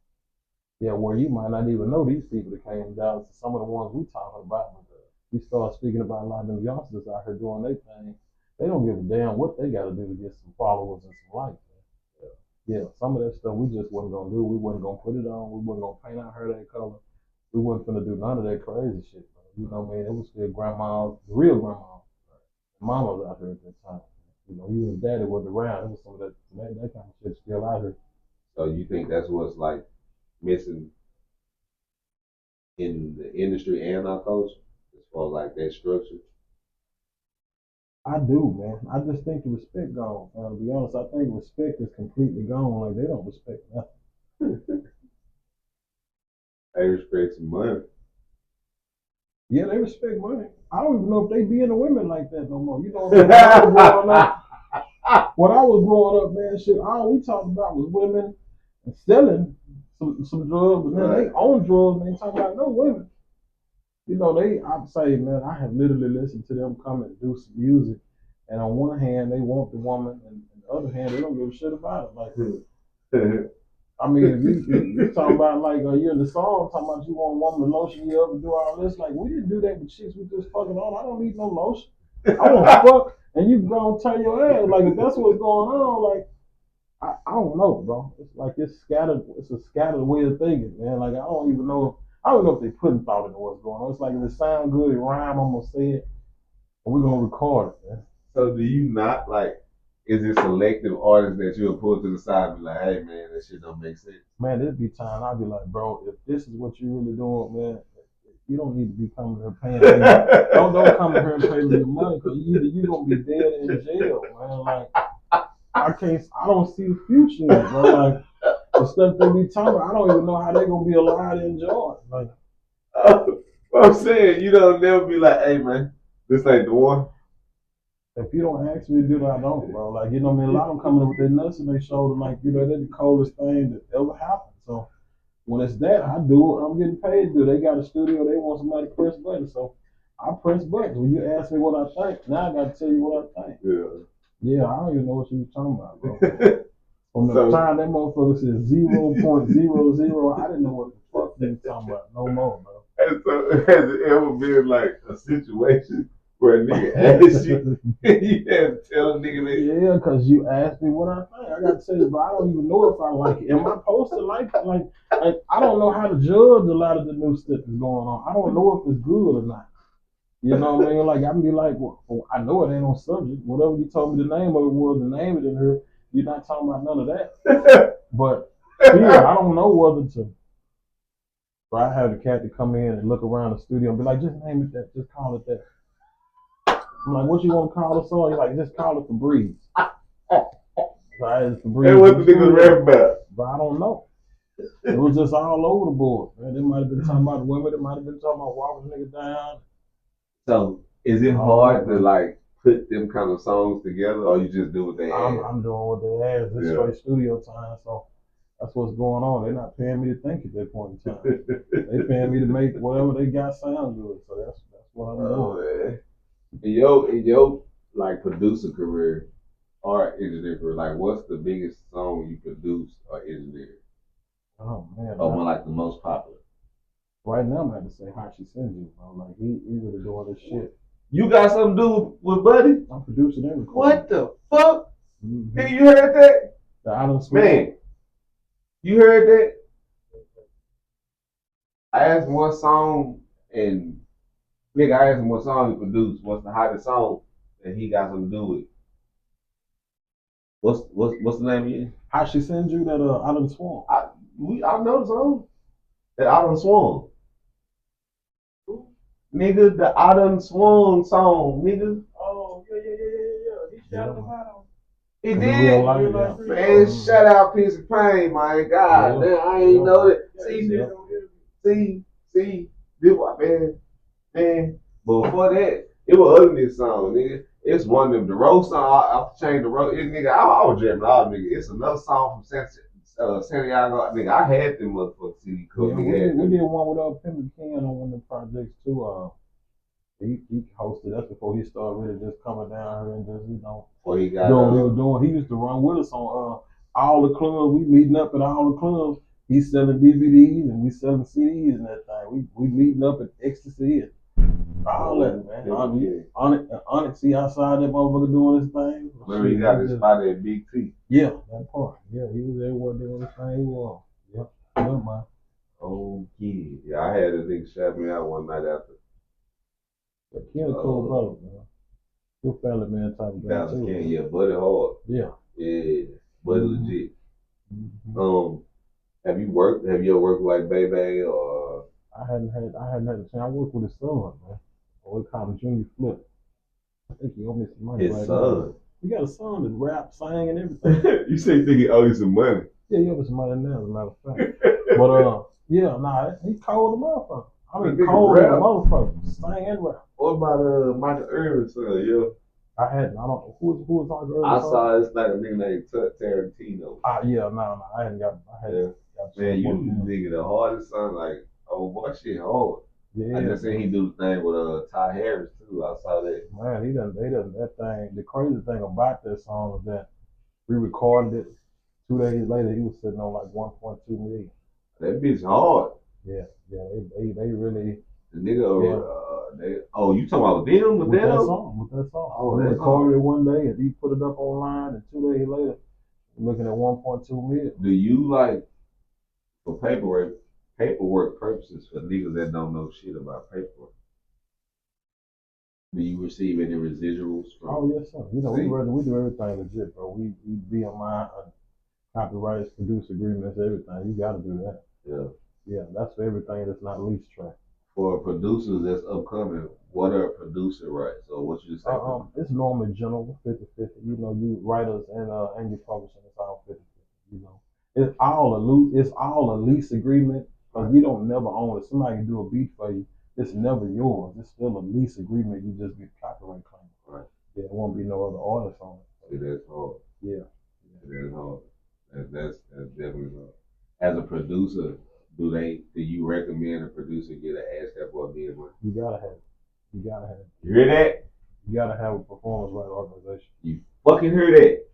B: Yeah, where you might not even know these people that came down. Some of the ones we talking about, but we start speaking about a lot of them youngsters out here doing their thing. They don't give a damn what they got to do to get some followers and some likes. Yeah, some of that stuff we just wasn't gonna do. We wasn't gonna put it on. We wasn't gonna paint our hair that color. We wasn't gonna do none of that crazy shit, bro. You know what I mean? It was still grandma's, real grandma. Mama was out here at that time. You and daddy was around. It was some of that kind of shit still out here.
A: So you think that's what's like missing in the industry and our culture, as far as like that structure?
B: I do, man. I just think the respect gone. To be honest, I think respect is completely gone. Like they don't respect nothing.
A: They respect some money.
B: Yeah, they respect money. I don't even know if they be into women like that no more. You know, when I was growing up, man, shit, all we talked about was women and selling some drugs, but then they own drugs and they talking about no women. I'd say, man, I have literally listened to them come and do some music, and on one hand, they want the woman, and on the other hand, they don't give a shit about it. Like, I mean, if you talking about, like, you're in the song talking about you want a woman to lotion you up and do all this, like, we didn't do that with chicks. We just fucking on. I don't need no lotion. I want to fuck, and you go turn your ass. Like, if that's what's going on, like, I don't know, bro. It's like it's scattered. It's a scattered way of thinking, man. Like, I don't even know. I don't know if they putting thought into what's going on. It's like if it sound good, it rhyme, I'm gonna say it, and we're gonna record it, man.
A: So do you not like? Is it selective artists that you'll pull to the side and be like, hey man, that shit don't make sense?
B: Man, there'd be time I'd be like, bro, if this is what you really doing, man, you don't need to be coming here paying me. Don't come here and pay me your money, because you gonna be dead in jail, man. Like I don't see the future in it, bro. Like the stuff they be talking about, I don't even know how they gonna be alive to enjoy it. Like
A: I'm saying, you don't never be like, hey man, this ain't the one.
B: If you don't ask me to do that, I don't, bro. Like, you know what I mean? A lot of them coming up with their nuts in their shoulder, like, they're the coldest thing that ever happened. So when it's that, I do what I'm getting paid to do. They got a studio, they want somebody to press buttons. So I press buttons. When you ask me what I think, now I got to tell you what I think. Yeah, I don't even know what you were talking about, bro. From the time that motherfucker said 0.00, I didn't know what the fuck they were talking about no more, bro.
A: And so has it ever been like a situation Where a nigga asked you, you had to tell a nigga that.
B: Yeah, because you asked me what I think. I got to tell you, bro, I don't even know if I like it. Am I supposed to like it? Like I don't know how to judge a lot of the new stuff that's going on. I don't know if it's good or not. You know what I mean? Like, I can be like, well, I know it ain't on subject. Whatever you told me the name of it was, the name of it in here. You're not talking about none of that. But still, I don't know whether to. So I had the cat to come in and look around the studio and be like, just name it that. Just call it that. I'm like, what you want to call the song? He's like, just call it the breeze. So I had the breeze.
A: Hey, what the nigga rap about?
B: But I don't know. It was just all over the board. Man, they might have been talking about women. They might have been talking about walking niggas down.
A: So is it hard to like put them kind of songs together, or you just do what they ask?
B: I'm doing what they ask. This straight studio time, so that's what's going on. They're not paying me to think at that point in time. They paying me to make whatever they got sound good. So that's what I'm doing.
A: Man. In your like producer career or engineer career, like what's the biggest song you produced or engineered?
B: Oh man.
A: Or one like the most popular?
B: Right now I'm going to say HASHI SENJOO, bro. Like he really doing this shit.
A: You got something to do with Buddy?
B: I'm producing everything.
A: What the fuck? Mm-hmm. Nigga, you heard that?
B: The Island
A: Man, you heard that? I asked him what song, and nigga, I asked him what song he produced. What's the hottest song that he got something to do with? What's the name again?
B: HASHI SENJOO, that Island SWUNG.
A: I know the song. That Island SWUNG. Nigga, the Island SWUNG song, nigga.
B: Oh, yeah. He shouted about him.
A: He did? Man, shout out Piece of Pain, man. God damn, I ain't know that. See, this what, man. But before that, it was other nigga song, nigga. It's one of them, the road song, I changed the road. Nigga, I was jamming all nigga. It's another song from Santiago. Nigga, I had them motherfuckers CD cool.
B: Yeah, we did one with Pimmy Ken on one of the projects too. He hosted. That's before he started really just coming down here and just, you know,
A: what he got
B: doing what he was doing. He used to run with us on all the clubs. We meeting up at all the clubs. He's selling DVDs and we selling CDs and that thing. We meeting up at Ecstasy and all that, man. Onyx, he outside that motherfucker doing his thing.
A: Remember he got his spot at Big T.
B: Yeah, that part. Yeah, he was everywhere doing his thing. He was. Yep, man.
A: Oh yeah, I had a nigga shout me out one night after.
B: But Ken a cool brother, man. Good family man type of guy too.
A: Ken, yeah, Buddy hard.
B: Yeah,
A: Buddy legit.
B: Mm-hmm.
A: Have you ever worked like Baby or?
B: I hadn't had a chance. I worked with his son, man. We call him Junior Flip. I think he owed me some money.
A: His son.
B: He got a son that rap, sang, and everything.
A: You say you think he owes you some money?
B: Yeah, he owes me some money now, as a matter of fact. But he cold the motherfucker. I mean, cold the motherfucker. Sing and rap.
A: What about Michael Irvin's son? Yeah.
B: I don't know who was Michael Irvin's son.
A: I saw it's like a nigga named Tarantino.
B: I hadn't got.
A: Man, you nigga the hardest son, like, oh boy, shit hard. Yeah. I just seen he do the thing with Ty Harris too. I saw that.
B: Man, they done that thing. The crazy thing about that song is that we recorded it. 2 days later, he was sitting on like 1.2 million.
A: That bitch hard.
B: Yeah, they really.
A: The nigga, you talking about them with
B: that song? Oh, we recorded it one day and he put it up online, and 2 days later, we're looking at 1.2 million.
A: Do you like, for paperwork purposes, for niggas that don't know shit about paperwork? Do you receive any residuals from?
B: Oh yes, sir. You know, we do everything legit, bro. We BMI, copyrights, produce agreements, everything. You got to do that. Yeah, that's for everything that's not lease track.
A: For producers that's upcoming, what are producer rights? Or what you say?
B: It's normally general 50-50. You know, you writers and your publishing, it's all 50-50. You know, it's all a lease agreement, because you don't never own it. Somebody can do a beat for you. It's never yours. It's still a lease agreement. You just get copyright claim.
A: Right.
B: Yeah, there won't be no other artists on it.
A: See, that's hard.
B: Yeah.
A: That's hard. That's definitely hard. As a producer, do you recommend a producer get an ASCAP or a BMI?
B: You gotta have it. You
A: hear that?
B: You gotta have a performance right organization.
A: You fucking hear that?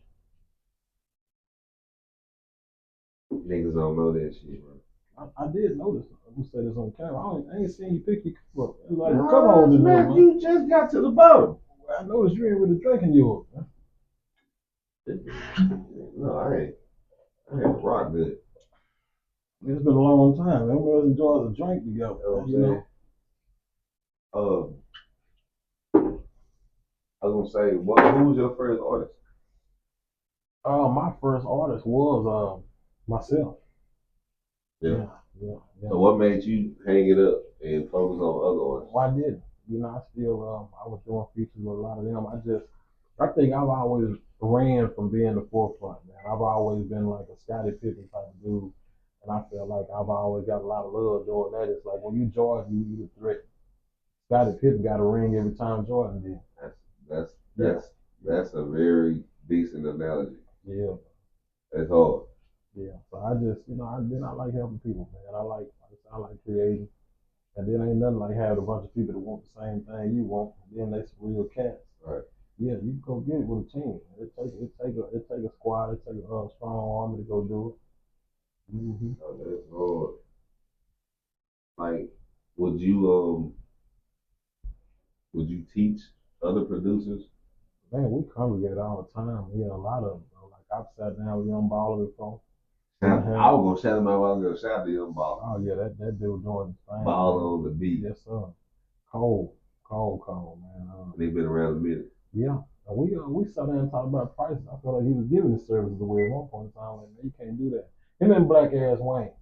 A: Niggas don't know that shit, bro.
B: I did notice. I'm gonna say this on camera. I ain't seen you pick your cup up. It's like
A: No,
B: come on, in there,
A: man,
B: man.
A: you just got to the bottom.
B: I noticed you ain't really drinking yours.
A: No, I ain't rock good.
B: It's been a long time. Man. We enjoy the drink together.
A: You know I was gonna say, who was your first artist?
B: My first artist was myself.
A: Yeah.
B: Yeah.
A: So what made you hang it up and focus on other artists?
B: Well, I didn't. I still I was doing features with a lot of them. I think I've always ran from being the forefront, man. I've always been like a Scottie Pippen type of dude, and I feel like I've always got a lot of love doing that. It's like when you Jordan, you the threat. Scottie Pippen got a ring every time Jordan did.
A: That's a very decent analogy.
B: Yeah.
A: It's hard.
B: Yeah. So I just, I like helping people, man. I like creating. And then ain't nothing like having a bunch of people that want the same thing you want. And then they some real cats.
A: Right.
B: Yeah, you can go get it with a team. It take a squad. It take a strong army to go do it. Mm-hmm.
A: Oh, that's hard. Like, would you teach other producers?
B: Man, we congregate all the time. We got a lot of them. Like I've sat down with Young Baller before.
A: I was gonna shout him out. I was gonna shout to Young Baller.
B: Oh yeah, that dude doing his thing.
A: Baller on the beat.
B: Yes sir. Cold, man.
A: They've been around a minute.
B: Yeah. We sat down and talked about prices. I felt like he was giving his services away at one point in time. Like, man, you can't do that. Him and Black Ass Wayne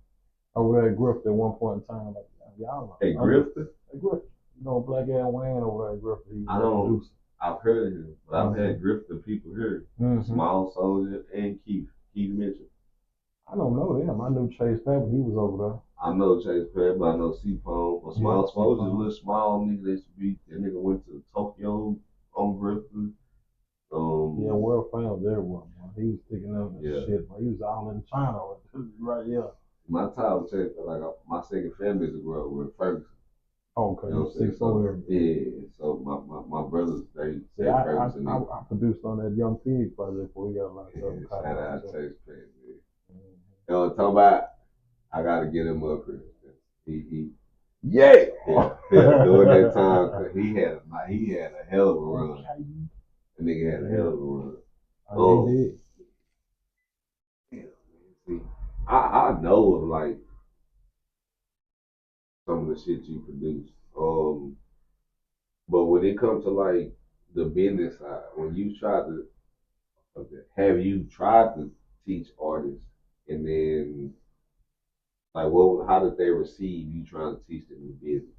B: over there at Griffith at one point in time. Like, y'all know.
A: Hey, Griffith?
B: Griffith. Black Ass Wayne over there at Griffith.
A: I don't. I've heard of him, but I've had Griffith people here. Mm-hmm. Small Soldier and Keith Mitchell.
B: I don't know them. I knew Chase Pepper. He was over there.
A: I know Chase Pepper. I know C-Pone. But Small Soldier, a little small nigga that used to be. That nigga went to Tokyo on Griffith.
B: Yeah, world famous everywhere. Man. He was sticking up and shit. But he was all in China, right? Yeah.
A: My time with Chase, like my second family is a girl with Ferguson.
B: Okay,
A: you know what I'm saying? Yeah, so my brothers, they Ferguson.
B: I produced on that Young Pig project before we got locked up.
A: Shout out Chase Pepper. You know, talking about, I gotta get him up here. Yeah. During that time, he had a hell of a run. The nigga had a hell of a run.
B: Oh, he did.
A: Yeah, see, I know of like some of the shit you produce. But when it comes to like the business side, when you try to, have you tried to teach artists, and then like how did they receive you trying to teach them the business?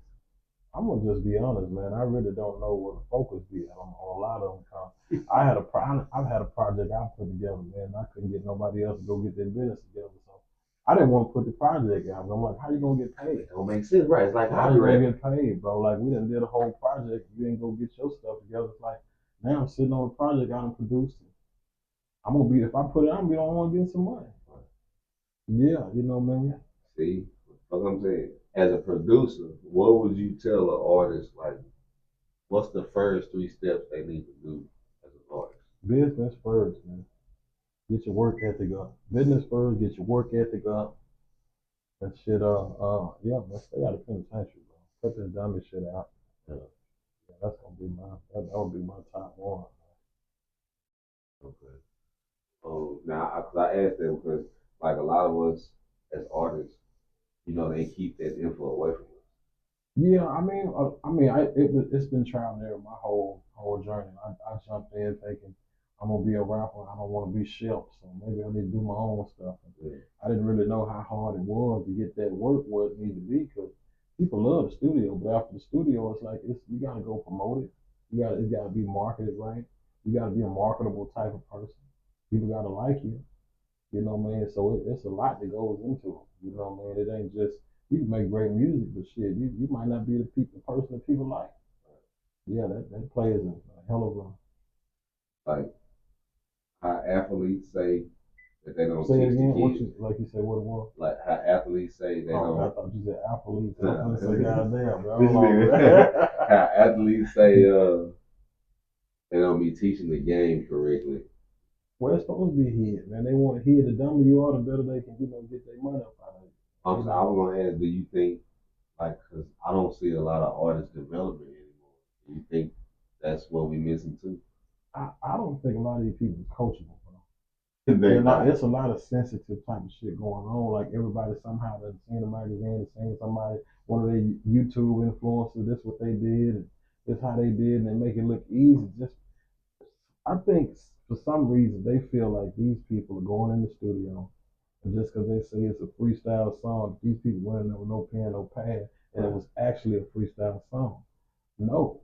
B: I'm gonna just be honest, man. I really don't know where the focus be on a lot of them. I've had a project I put together, man. I couldn't get nobody else to go get their business together, so I didn't want to put the project out. I'm like, how you gonna get paid?
A: It don't make sense, right? It's like,
B: how you gonna get paid, bro? Like, we done did a whole project. You ain't go get your stuff together. It's like, now I'm sitting on a project I done produced. I'm gonna be, if I put it out, I'm gonna be the only one getting some money. Yeah, you know, man.
A: See, what I'm saying. As a producer, what would you tell an artist, like, what's the first 3 steps they need to do as an artist?
B: Business first, man. Get your work ethic up. Business first, get your work ethic up. That shit, yeah, man, stay out of penitentiary, bro. Cut this dummy shit out. Yeah, that's gonna be that would be my top one.
A: Okay. Now, cause I asked them because, like, a lot of us as artists, you know, they keep that info away from us.
B: Yeah, it's been trial and error my whole journey. I jumped in thinking I'm gonna be a rapper. I don't want to be shelved, so maybe I need to do my own stuff. I didn't really know how hard it was to get that work where it needed to be, because people love the studio, but after the studio, it's like you gotta go promote it. It's gotta be marketed right. You gotta be a marketable type of person. People gotta like you. You know what I mean? So it's a lot that goes into it. You know what I mean? It ain't just, you can make great music, but shit, you might not be the person that people like. Yeah, that plays a hell of a.
A: Like how athletes say that they don't
B: say
A: teach
B: it again.
A: the kids.
B: Like you said, what it was?
A: Like how athletes say they don't.
B: I thought you said athletes. I was gonna say goddamn, bro.
A: How athletes say they don't be teaching the game correctly.
B: Well, it's supposed to be hid, man. They want to hid. The dumber you are, the better they can, get their money up out of it.
A: I was gonna ask, do you think, like, cause I don't see a lot of artist development anymore. Do you think that's what we missing too?
B: I don't think a lot of these people are coachable, bro.
A: They
B: It's a lot of sensitive type of shit going on. Like everybody somehow done seen a magazine, seen somebody, one of their YouTube influencers, this what they did, and this how they did, and they make it look easy. Just I think for some reason they feel like these people are going in the studio, and just because they say it's a freestyle song, these people went in there with no pen, no pad, and it was actually a freestyle song. No,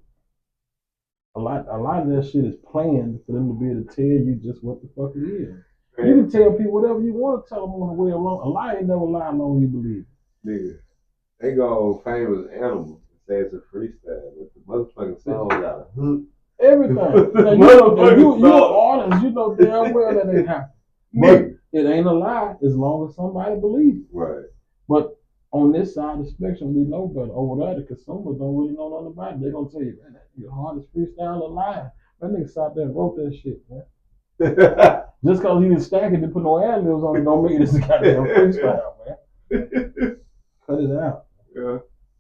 B: a lot of that shit is planned for them to be able to tell you just what the fuck it is. You can tell people whatever you want to tell them on the way along. A lie ain't never lie long you believe it.
A: Nigga, they go famous animal and say it's a freestyle, but the motherfucking song got a hook.
B: Everything. Now, you're an artist, you know damn well that ain't happening. But it ain't a lie as long as somebody believes it.
A: Right.
B: But on this side of the spectrum, we know better. Over there, the consumers don't really know nothing about it. They're going to tell you, man, that's the hardest freestyle alive. That nigga sat there and wrote that shit, man. Just because he was stacking to put no ad libs on it don't make it a goddamn freestyle, man. Cut it out.
A: Yeah.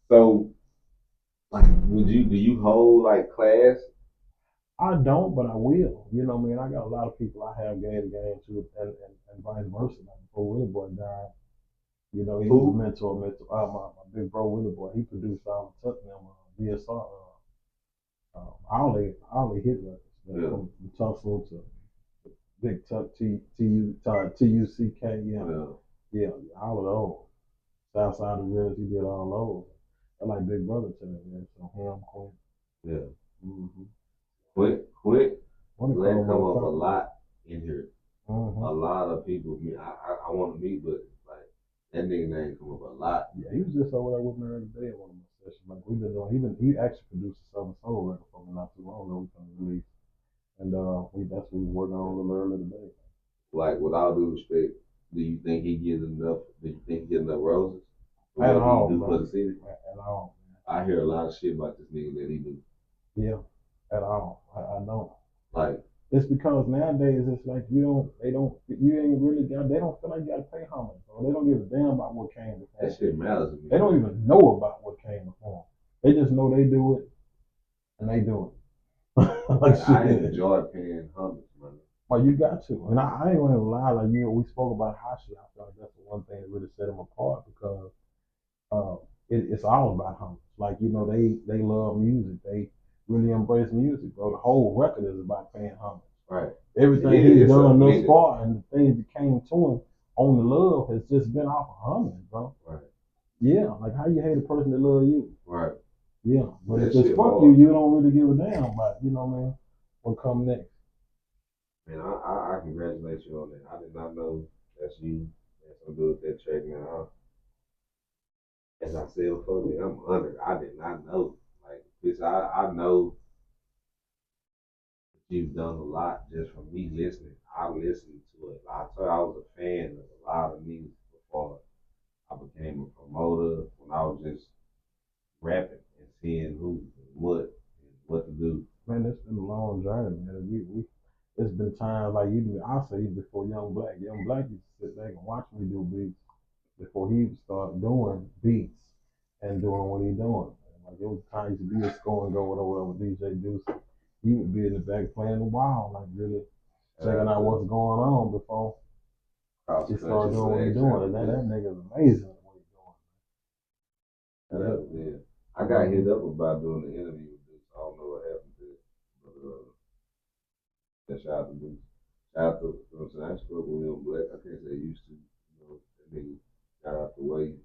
A: So, like, do you hold like class?
B: I don't, but I will. You know, man, I got a lot of people I have game to, and vice versa. Like before Willie Boy died, you know, he was a mentor. My big bro Willie Boy, he produced Tuck them DSR, all they hit records, from Tussle to Big Tuck, TUCK, yeah, all of those. Southside of the Rivers, he did all those. I like Big Brother to me, man. So him, Quinn.
A: Yeah.
B: Mm-hmm.
A: Quick. That come up a lot in here.
B: Mm-hmm.
A: A lot of people. I want to meet, but like that nigga name come up a lot.
B: Yeah, he was just over there with me the other day at one of my sessions. Like we've been doing. He actually produced a Southern Soul record for me not too long ago. We can release, and that's what we're working on a little earlier today.
A: Like with all due respect, do you think he gets enough? Do you think he gets enough roses?
B: At all,
A: for the city?
B: At all.
A: I hear a lot of shit about this nigga that he do.
B: Yeah, at all. I don't.
A: Like,
B: it's because nowadays it's like you ain't really got, they don't feel like you gotta pay homage, or they don't give a damn about what came before.
A: That shit matters to me.
B: They don't even know about what came before. They just know they do it, and they do it.
A: Like, I enjoy paying homage, man.
B: Well, you got to, and I ain't gonna lie. Like we spoke about HASHI. I feel like that's the one thing that really set him apart because it's all about homage. Like they love music. They really embrace music, bro. The whole record is about paying homage.
A: Right.
B: Everything he's done thus far and the things that came to him on the love has just been off of homage, bro.
A: Right.
B: Yeah, like how you hate a person that love you.
A: Right.
B: Yeah, but if it's fuck you, you don't really give a damn about, man, what come next.
A: Man, I congratulate you on that. I did not know that's you. That's something to do with that track, man. As I said before, man, I'm honored. I did not know. Like, bitch, I know you've done a lot just from me listening. I listened to it. I told you I was a fan of a lot of music before I became a promoter, when I was just rapping and seeing who and what to do.
B: Man, it's been a long journey, man. It's been times like I'll say even before Young Black. Young Black used to sit back and watch me do beats before he started doing beats and doing what he doing. Like it was times to be a score and go whatever with DJ Deuce. He would be in the back playing the wild, like really checking out what's going on before he started doing what he's doing. And that nigga's amazing at what he's
A: doing. Yeah. I got hit up about doing the interview with this. I don't know what happened to it. But shout out to Deuce. Shout out to I spoke with Young Black. I can't say used to. That nigga got out the way.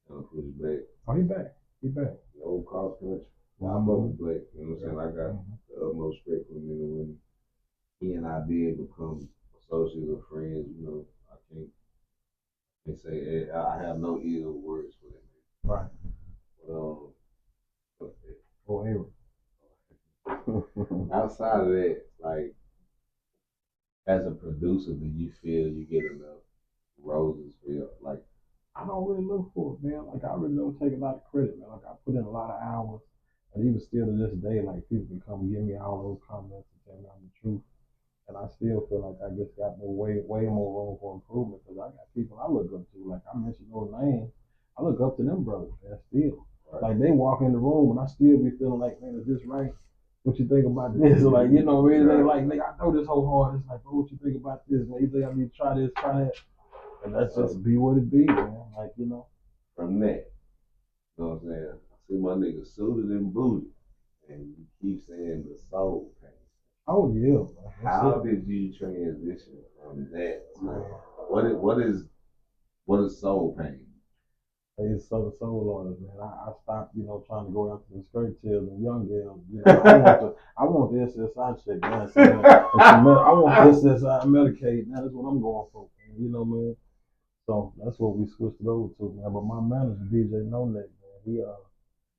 A: Put his back.
B: Oh, he back.
A: The old cross country. I spoke with Blake, you know what I'm saying? I got the utmost respect for him, when he and I did become associates or friends, I can't say I have no ill words for him.
B: Right.
A: Outside of that, like, as a producer, do you feel you get enough roses for your, like?
B: I don't really look for it, man. Like I really don't take a lot of credit, man. Like I put in a lot of hours, and even still to this day, like people can come give me all those comments and tell me I'm the truth, and I still feel like I just got way more room for improvement because I got people I look up to. Like I mentioned those names, up to them brothers, man, still.
A: Right.
B: Like, they walk in the room and I still be feeling like, man, is this right? What you think about this? Like, you know, really, they like, nigga, I know this whole hard. It's like, oh, what you think about this, man? You think I need to try this, try that? And that's just be what it be, man. Like, you know.
A: From that, you know what I'm saying? I see my nigga suited and booted, and you keep saying the soul pain.
B: Oh yeah, man.
A: How did you transition from that to what is soul pain?
B: It's Southern Soul artists, man. I stopped, you know, trying to go after the skirt tails and young girls. You know, I want the SSI shit, man. I want SSI Medicaid. Now that's what I'm going for, man. You know, man. So that's what we switched it over to, man. But my manager, DJ No Neck, man,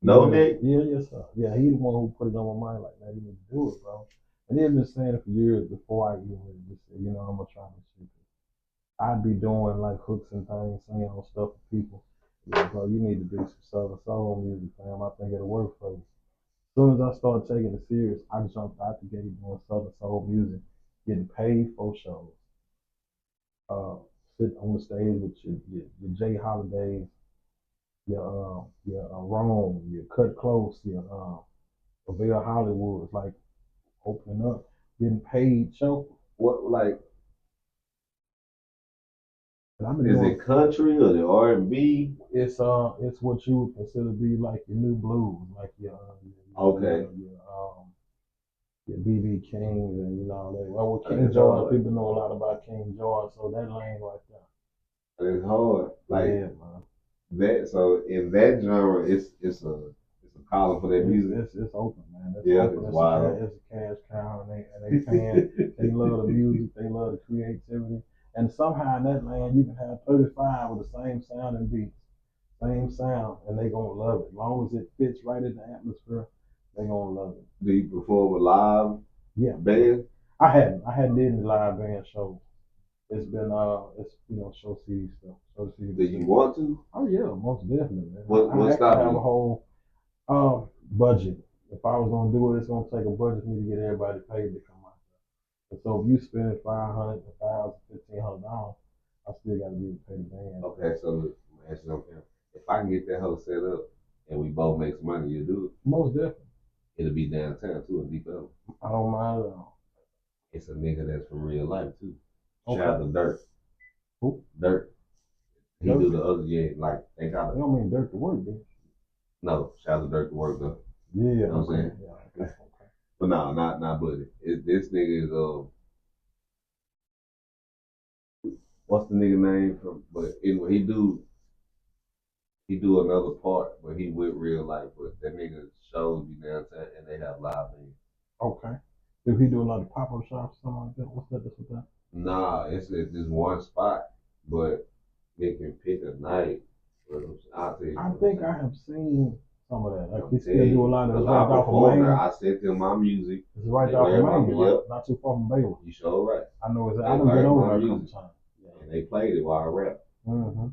A: No Neck?
B: Yeah, yes, sir. Yeah, he the one who put it on my mind, like, man, you need to do it, bro. And he had been saying it for years before I even really just said, you know, I'm gonna try this shit. I'd be doing like hooks and things, saying on stuff for people. Yeah, bro, you need to do some Southern Soul music, fam. I think it'll work for you. As soon as I started taking it serious, I jumped out the gate doing Southern Soul music, getting paid for shows. Sit on the stage with your Jay Holidays, your Rome, your Cut Close, your Avell Hollywood, like opening up, getting paid show.
A: What like?
B: Is
A: it country or the R&B?
B: It's what you would consider to be like your new blues, like your BB King and you know that. Well, with King George, people know a lot about King George, so that lane right there.
A: It's hard, like
B: yeah, man.
A: That so in that genre, it's a column for that music.
B: It's open, man. It's
A: yeah,
B: open.
A: It's wild.
B: It's a cash cow, and they paying. They love the music. They love the creativity. And somehow in that land, you can have 35 with the same sound and beats, same sound, and they gonna love it. As long as it fits right in the atmosphere, they gonna love it.
A: Do you perform a live band?
B: I hadn't did any live band shows. It's been it's show CD stuff.
A: Do you want to?
B: Oh yeah, most definitely, man.
A: What stop you?
B: I have a whole budget. If I was gonna do it, it's gonna take a budget for me to get everybody paid to come out there. And so if you spend $500, $1,000, $1,500, I still got to be able to pay the band.
A: Okay, so look, if I can get that whole set up and we both make some money, you do it.
B: Most definitely.
A: It'll be downtown too in Deep Ellum.
B: I don't mind at all.
A: It's a nigga that's from real life too.
B: Okay.
A: Shout out to Dirt.
B: Who?
A: Dirt. He do the other like they got it.
B: You don't mean Dirt to work, dude.
A: No, shout out to Dirt to work though.
B: Yeah,
A: you know what I'm saying?
B: Yeah, okay.
A: But no, not Buddy. This nigga is what's the nigga name from? But anyway, he do another part, but he with real life. But that nigga shows you downtown, and they have live bands.
B: Okay. Do he do a lot of pop up shops, something like that? What's that?
A: Nah, it's just one spot, but they can pick a night. I'll tell you.
B: I think I have seen some of that. Like he still do a lot of. It's right off of Main.
A: I sent them my music.
B: It's right off of Main, right? Not too far from Baylor.
A: You sure right.
B: I know exactly. I done been over there a couple times.
A: And they played it while I rap.
B: Mm-hmm.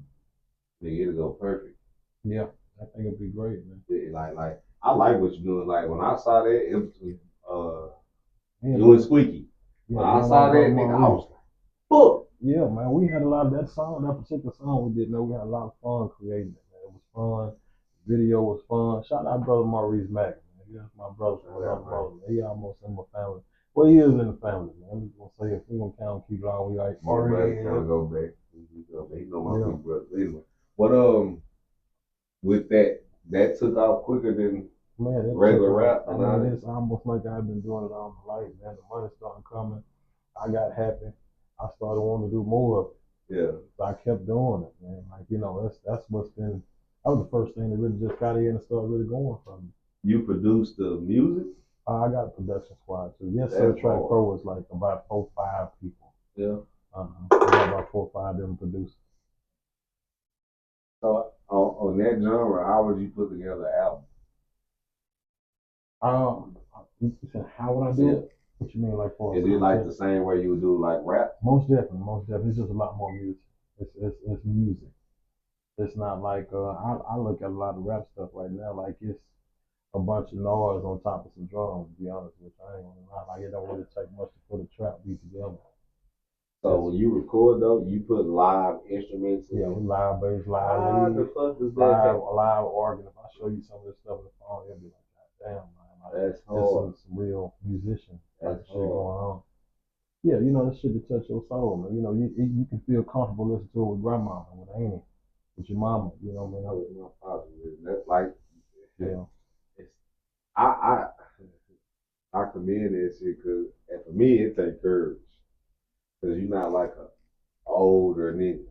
A: Nigga, it'll go perfect.
B: Yeah, I think it'd be great, man.
A: Yeah, like I like what you're doing. Like when I saw that, it was squeaky.
B: Yeah,
A: when I saw that, nigga, I was like, fuck.
B: Yeah, man, we had a lot of that particular song we did, man. We had a lot of fun creating it, man. It was fun. The video was fun. Shout out brother Maurice Mack, man. He's my brother from another brother. He almost in my family. Well, he is in the family, man. I'm just gonna say if we're gonna count keep it on, we like
A: Maurice go back. He know my big brother. Anyway. But with that took off quicker than regular rap.
B: I mean, it's almost like I've been doing it all my life, man. The money started coming. I got happy. I started wanting to do more of it.
A: Yeah.
B: So I kept doing it, man. Like, that's what's been, that was the first thing that really just got in and started really going for me.
A: You produced the music?
B: I got a production squad too. Yes, Sir Track Pro was like about 4 or 5 people.
A: Yeah.
B: I got about 4 or 5 different producers.
A: So on that genre, how would you put together an
B: album? You said how would I do it? What you mean, like for?
A: Is it like the same way you would do like rap?
B: Most definitely. It's just a lot more music. It's music. It's not like I look at a lot of rap stuff right now like it's a bunch of noise on top of some drums. To be honest with you, I ain't gonna lie. Like it don't really take much to put a trap beat together.
A: So when you record though, you put live instruments in?
B: Yeah, we live bass, live
A: How
B: lead,
A: the fuck does that
B: live organ. If I show you some of this stuff on the phone, you'll be like, God damn, man, like,
A: That's
B: this
A: hard.
B: is some real musician type
A: That's
B: shit going on. Yeah, you know, that shit to touch your soul, man. You know, you can feel comfortable listening to it with grandma and with Annie, with your mama, you know what I mean?
A: With my father, that's like,
B: Yeah.
A: it's, I commend that shit because, and for me, it takes courage because you're not like a older nigga,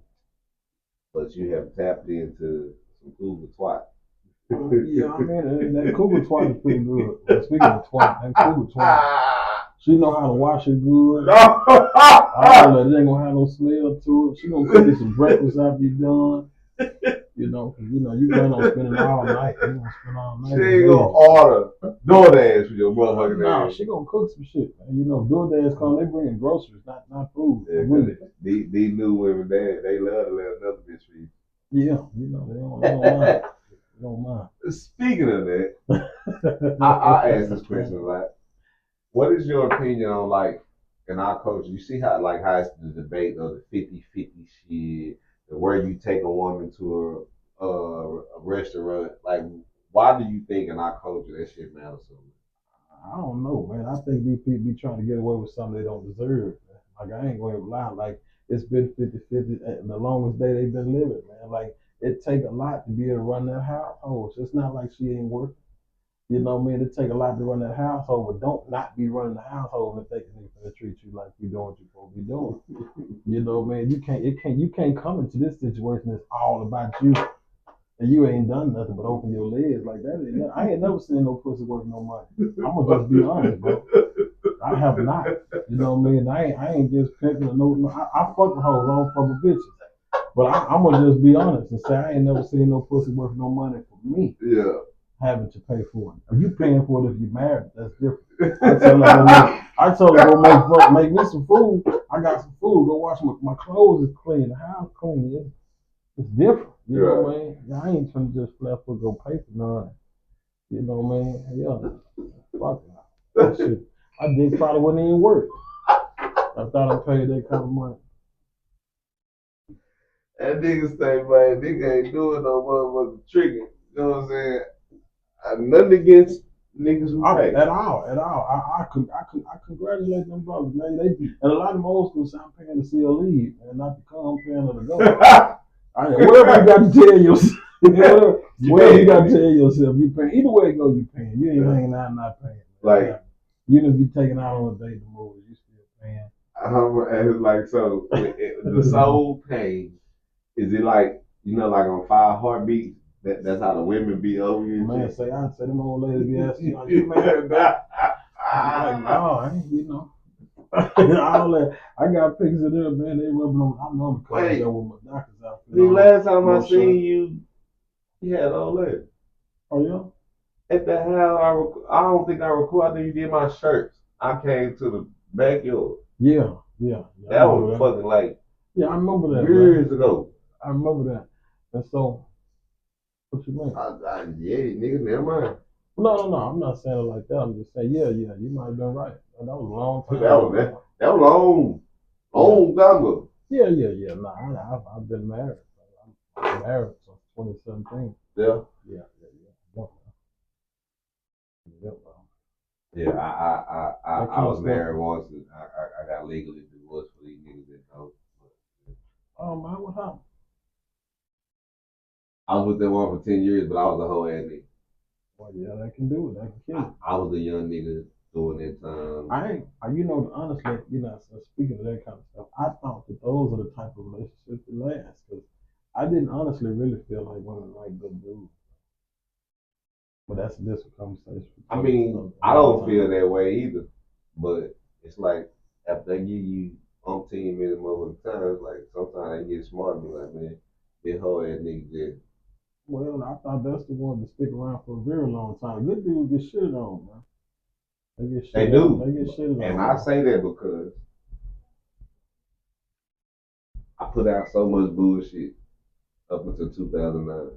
A: but you have tapped into some cougar twat.
B: Yeah, I mean, that cougar twat is pretty good. But speaking of twat, that cougar twat, she know how to wash it good. All that, it ain't gonna have no smell to it. She gonna cook you some breakfast after you done. You know, cause you know you plan on spending all night. You gonna spend all night.
A: She ain't gonna order DoorDash for your motherfucking
B: Nah,
A: ass.
B: she gonna cook some shit, man. You know, DoorDash come, they bring in groceries, not food.
A: Yeah,
B: Women.
A: these new women, they love to let another bitch feed.
B: Yeah, you know, they don't mind. They don't mind.
A: Speaking of that, I ask this question a lot. What is your opinion on, like, in our culture? You see how it's the debate of the 50-50 shit, where you take a woman to a restaurant. Like, why do you think in our culture that shit matters so much?
B: I don't know, man. I think these people be trying to get away with something they don't deserve. Like, I ain't going to lie. Like, it's been 50-50 the longest day they've been living, man. Like, it take a lot to be able to run that household. So it's not like she ain't working. You know what I mean? It take a lot to run that household, but don't not be running the household if they can treat you like you doing what you're supposed to be doing. You know what I mean? You can't come into this situation that's all about you. And you ain't done nothing but open your legs like that. I ain't never seen no pussy worth no money. I'm gonna just be honest, bro. I have not. You know what I mean? I ain't just pimping no. I fuck with hoes, I don't fuck with bitches. But I'm gonna just be honest and say I ain't never seen no pussy worth no money for me.
A: Yeah.
B: Having to pay for it. If you paying for it if you're married, that's different. I told her go make me some food. I got some food. Go wash my clothes is clean. The house clean. It's different. You know what I mean? I ain't trying to just flat foot go pay for none. You know what I mean? Yeah. Fuck that shit. I did probably wouldn't even work. I thought I paid that kind of money.
A: That nigga say, man, nigga ain't doing no motherfucking tricking. You know what I'm saying? Nothing against niggas who pay.
B: At all. I congratulate them brothers, man. And a lot of them old school say I'm paying to see a leave, and not to come, I'm paying her to go. Whatever you got to tell yourself. Whatever you got to tell yourself, you paying. Either way it go, you paying. You ain't hanging out not paying.
A: Like,
B: even if you taking out on a date to move, you still paying.
A: It's like, so the soul pain, is it like, you know, like on 5 Heartbeats? That's how the women be over you.
B: Man, say them old ladies be asking, like, you married, baby? I'm like, no, I ain't, you know. All that. I got pictures of them, man. They rubbing on. I'm on the cover there with my doctor's outfit.
A: The last time I seen you, you had all that.
B: Oh yeah.
A: At the house, I don't think I recorded. I think you did my shirts. I came to the backyard.
B: Yeah.
A: That was fucking like.
B: Yeah, I remember that.
A: Years ago.
B: I remember that. And so, what you mean?
A: Yeah, nigga, never mind.
B: No, I'm not saying it like that. I'm just saying, yeah, you might have been right. That was a long time ago.
A: That was long time ago.
B: Yeah. Nah, I've been married. I'm married since 2017.
A: Yeah.
B: Yeah.
A: Yeah, I was married once, and I got legally divorced for these niggas that know.
B: Oh man, what happened?
A: I was with that one for 10 years, but I was a whole ass nigga.
B: Well, yeah, that can do it. That can kill it.
A: I was a young nigga during that time.
B: Honestly, so speaking of that kind of stuff, I thought that those are the type of relationships that last. Because I didn't honestly really feel like women like good dudes. But that's a different conversation.
A: I mean, I don't feel that way either. But it's like, after they give you umpteen many motherfucking times, like, sometimes they get smart and be like, man, this whole ass nigga dead.
B: Well, I thought that's the one to stick around for a very long time. Good dudes get shitted on, man. They
A: do.
B: They get shitted on.
A: And I say that because I put out so much bullshit up until 2009.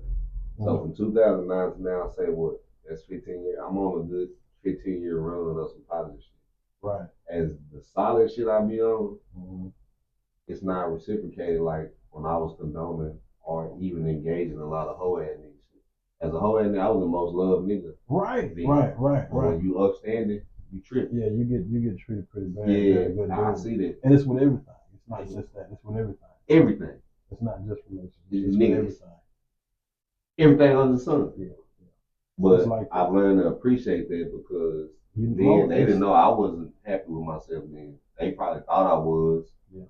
A: So from 2009 to now, say what? That's 15 years. I'm on a good 15-year run of some positive shit.
B: Right.
A: As the solid shit I be on, it's not reciprocated like when I was condoning or even engaging a lot of hoe ass niggas. As a hoe ass nigga, I was the most loved nigga.
B: Right.
A: When you upstanding, you trip.
B: Yeah, you get treated pretty bad.
A: Yeah, I see that.
B: And it's with everything. It's not just that. It's with everything.
A: Everything.
B: It's not just relationships.
A: It's
B: with everything.
A: Everything under the sun.
B: Yeah.
A: But like I've learned to appreciate that because then they didn't know I wasn't happy with myself then. They probably thought I was. Yeah.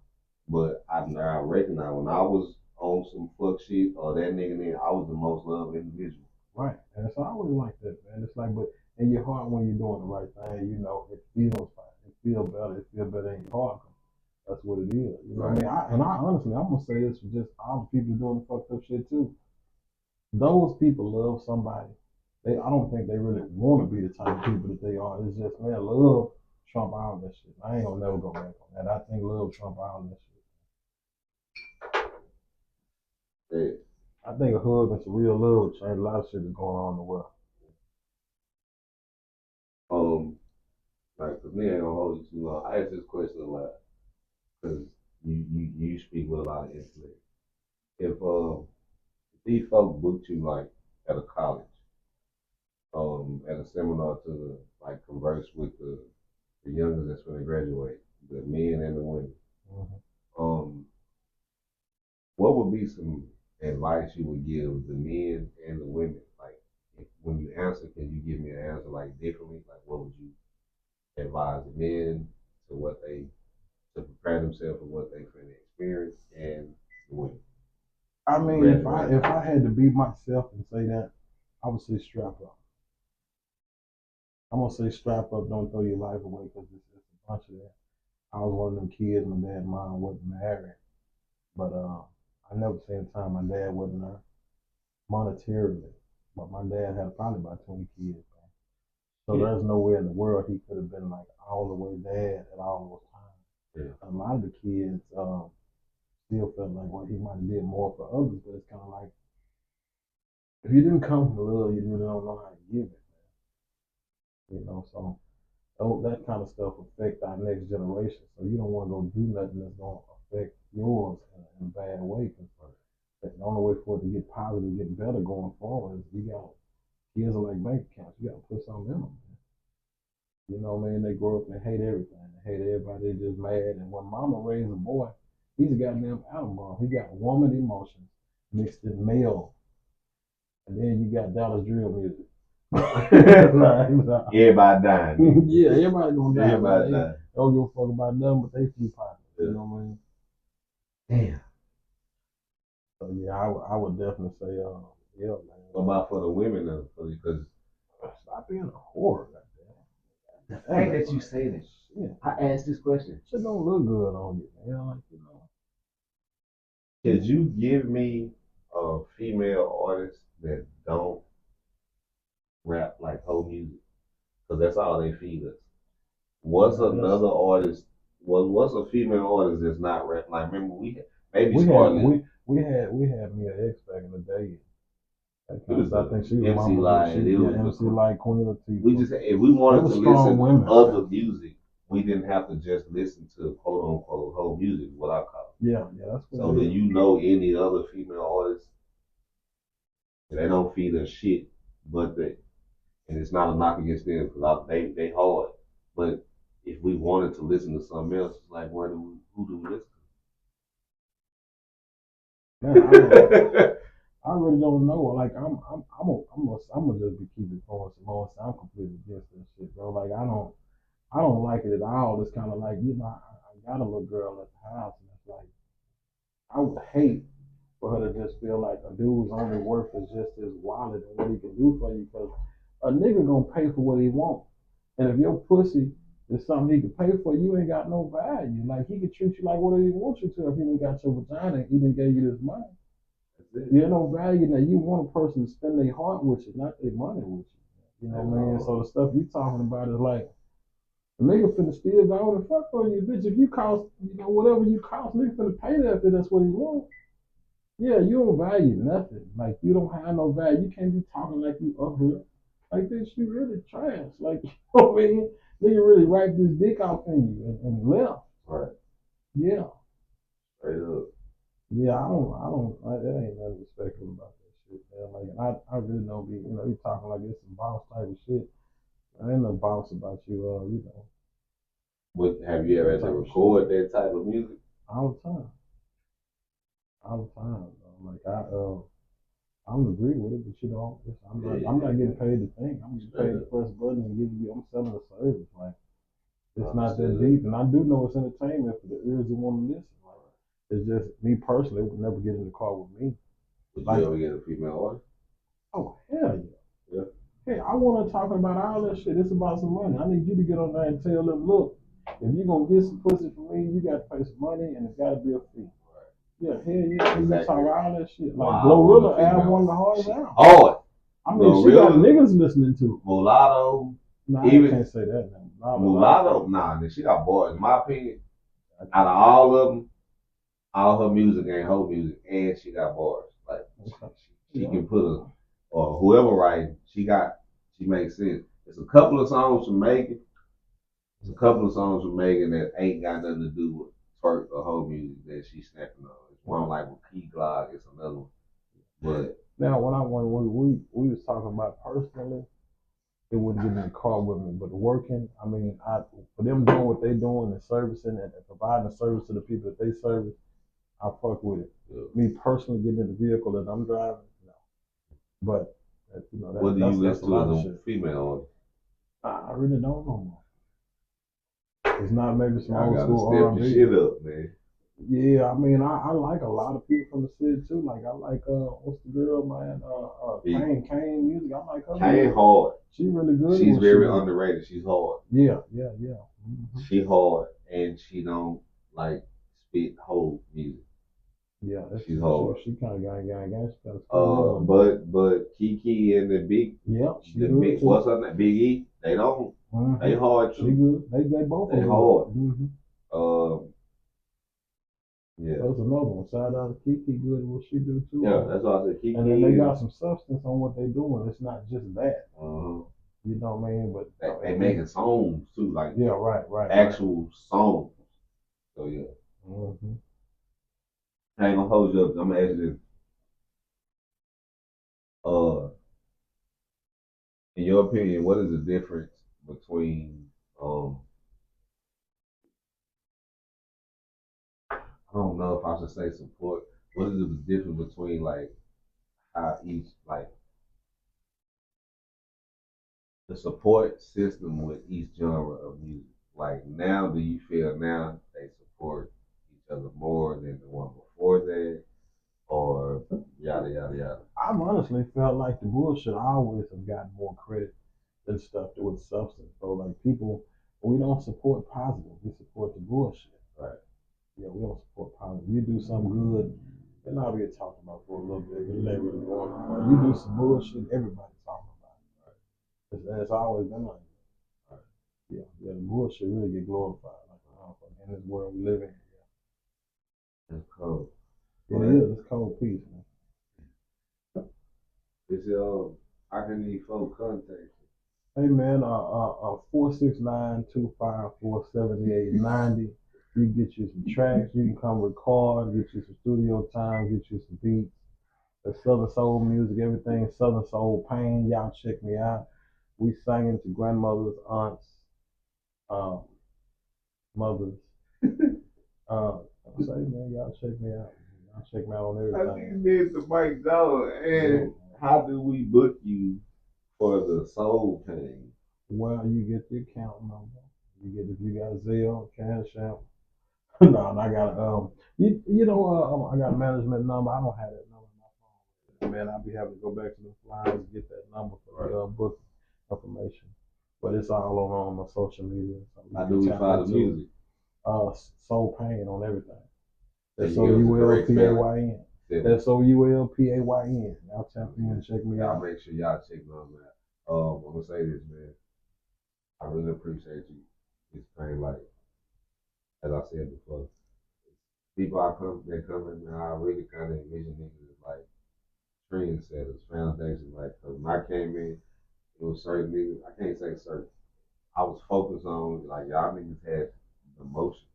A: But I recognize when I was on some fuck shit or that nigga then I was the most loved individual.
B: Right. And it's always like that, man. It's like, but in your heart when you're doing the right thing, you know, it feels fine. It feels better. It feels better in your heart. That's what it is. You know what I mean? I honestly, I'm gonna say this for just all the people doing fucked up shit too. Those people love somebody. I don't think they really want to be the type of people that they are. It's just, man, love trump all that shit. I ain't gonna never go back on that. I think love trump all that shit. Yeah. I think a hug and some real love change a lot of shit that's going on in the world.
A: Like, cause me ain't gonna hold you too long. I ask this question a lot, cause you speak with a lot of intellect. If these folks booked you like at a college, at a seminar to like converse with the youngers that's gonna graduate, the men and the women, what would be some advice you would give the men and the women? Like, when you answer, can you give me an answer like differently? Like, what would you advise the men to prepare themselves for what they finna experience and the women?
B: I mean, if I had to be myself and say that, I would say strap up. I'm gonna say strap up, don't throw your life away because it's a bunch of that. I was one of them kids, my dad and mom wasn't married, but I never seen a time my dad wasn't there monetarily. But my dad had probably about 20 kids, man. So there's nowhere in the world he could have been like all the way dad at all those times. Yeah. A lot of the kids still felt like, well, he might have did more for others, but it's kind of like, if you didn't come from love, you really don't know how to give it, man. You know, so that kind of stuff affect our next generation. So you don't want to go do nothing that's going to affect yours in a bad way. Because the only way for it to get positive, get better going forward is you got kids are like bank accounts. You got to put something in them, man. You know, man, they grow up and they hate everything. They hate everybody. They're just mad. And when mama raised a boy, he's a goddamn animal. He got woman emotions mixed in male. And then you got Dallas drill music.
A: Everybody dying.
B: Yeah, everybody gonna die.
A: Everybody dying.
B: Don't give a fuck about nothing but they few pockets. Yeah. You know what I mean? Damn. So yeah, I would definitely say, yeah, man.
A: What about for the women though? Because
B: stop being a whore.
A: The fact that you say that, yeah. I asked this question.
B: Shit don't look good on you, man. Like, you know.
A: Could you give me a female artist that don't rap like whole music? Because that's all they feed us. What's another artist? What's a female artist that's not rap? Like, remember we had
B: Mia X back in the day. I think she was
A: MC Light.
B: It was MC Light, Queen of the
A: We just, if we wanted to listen to other music, we didn't have to just listen to quote unquote whole music. What I call it.
B: Yeah, that's what.
A: So do you know any other female artists? They don't feed us shit, but and it's not a knock against them because they hard. But if we wanted to listen to something else, it's like who do we listen
B: to? Man, I really don't know. Like I'm gonna just be keeping going some more. I'm completely against this shit, bro. Like I don't like it at all. It's kind of like, you know, I got a little girl at the house, and it's like I would hate for her to just feel like a dude's only worth is just his wallet and what he can do for you. Because a nigga gonna pay for what he wants, and if your pussy is something he can pay for, you ain't got no value. Like he can treat you like whatever he wants you to. If he done got your vagina, he done gave you this money. You have no value now. You want a person to spend their heart with you, not their money with you. You know what I mean? So the stuff you talking about is like, the nigga finna still go and fuck for you, bitch. If you cost, you know, whatever you cost, nigga finna pay that if that's what he want. Yeah, you don't value nothing. Like, you don't have no value. You can't be talking like you up here. Like, bitch, you really trash. Like, you know what I mean? Nigga really wiped his dick off in you and left.
A: Right.
B: Yeah.
A: Straight up.
B: Yeah, that ain't nothing respectful about that shit, man. Like, and I really don't be, you talking like it's some boss type of shit. I ain't no boss about you,
A: Have you ever had to record that type of music?
B: all the time. All the time. Like, I don't agree with it, but I'm not getting paid to think. I'm getting paid to press buttons and I'm selling a service. Like, it's not that deep. And I do know it's entertainment for the ears that want to listen. Like, it's just me personally would never get in the car with me.
A: Would you ever get a female artist?
B: Oh, hell yeah. Hey, I want to talk about all that shit. It's about some money. I need you to get on there and tell them, look, if you're going to get some pussy from me, you got to pay some money and it's got to be a fee. Yeah, hell yeah. You talk all that shit. Like, Glorilla album, one of the hardest albums.
A: Hard.
B: I mean, she got niggas listening to it.
A: Mulatto.
B: Nah, I can't say that now.
A: Mulatto, nah, she got bars. In my opinion, out of all of them, all her music ain't whole music, and she got bars. Like, she can put or whoever writing, she makes sense. There's a couple of songs from Megan. There's a couple of songs from Megan that ain't got nothing to do with twerk or whole music that she's snapping on. It's one like with Key Glock, it's another one. But
B: now, when we was talking about personally, it wouldn't get in the car with me. But working, I mean, for them doing what they doing and servicing and providing a service to the people that they service, I fuck with it. Yeah. Me personally, getting in the vehicle that I'm driving, no. But
A: what do you listen to as a female artist?
B: I really don't know more. It's not maybe some old school
A: R&B. Shit up, man.
B: Yeah, I mean, I like a lot of people from the city too. Like, I like what's the girl, man? PAYN music. I like her.
A: PAYN hard.
B: She really good.
A: She's very underrated. She's hard.
B: Yeah. Mm-hmm.
A: She hard, and she don't like spit whole music.
B: Yeah,
A: she's hard.
B: She kind of gang.
A: But Kiki and the big.
B: Yeah,
A: what's her name? Big E. They don't. Mm-hmm. They hard too.
B: She good. They both.
A: They hard.
B: Mm-hmm.
A: Yeah.
B: That's another one. Shout out to Kiki, good at what she do too.
A: Yeah, that's why I said Kiki.
B: And then they got some substance on what they doing. It's not just that.
A: Uh-huh.
B: You know what I mean? But
A: they making songs too, like
B: right.
A: Actual songs. So yeah.
B: Mm-hmm.
A: I ain't gonna hold you up. I'm gonna ask you this. In your opinion, what is the difference between I don't know if I should say support. What is the difference between like how each like the support system with each genre of music? Like now, do you feel now they support each other more than the one before that, or yada yada yada?
B: I've honestly felt like the bullshit always have gotten more credit than stuff with substance. So like people, we don't support positive. We support the bullshit.
A: Right.
B: Yeah, we don't support positive. You do something good, and I'll get talked about for a little bit, but it ain't really going on. You do some bullshit, everybody's talking about it. Right. It's always been like that. Right. Yeah, the bullshit really get glorified in this world we live in.
A: Yeah. It's cold.
B: It is. It's cold peace, man.
A: It's how can these folks contact you?
B: Hey man, 469-254-7890. You can get you some tracks. You can come record, get you some studio time, get you some beats. The Southern Soul music, everything Southern Soul PAYN. Y'all check me out. We singing to grandmothers, aunts, mothers. Say man, y'all check me out. Y'all check me out on everything.
A: I think you did the Mike Dollar. And how do we book you for the Soul PAYN?
B: Well, you get the account number. If you got Zelle, Cash App. No, I got I got a management number. I don't have that number on my phone. Man, I'll be having to go back to the flyers and get that number for the book information. But it's all on my social media. So
A: how do we find the music?
B: Soul PAYN on everything. That's SOULPAYN. That's SOULPAYN. Y'all tap in and check me out.
A: Make sure y'all check me out, man. I'm gonna say this, man. I really appreciate you. It's kind of like, as I said before, people that come in, man, I really kind of envision niggas as like trendsetters, foundation. Like, cause when I came in, it was certain niggas. I can't say certain. I was focused on like y'all niggas had the motion.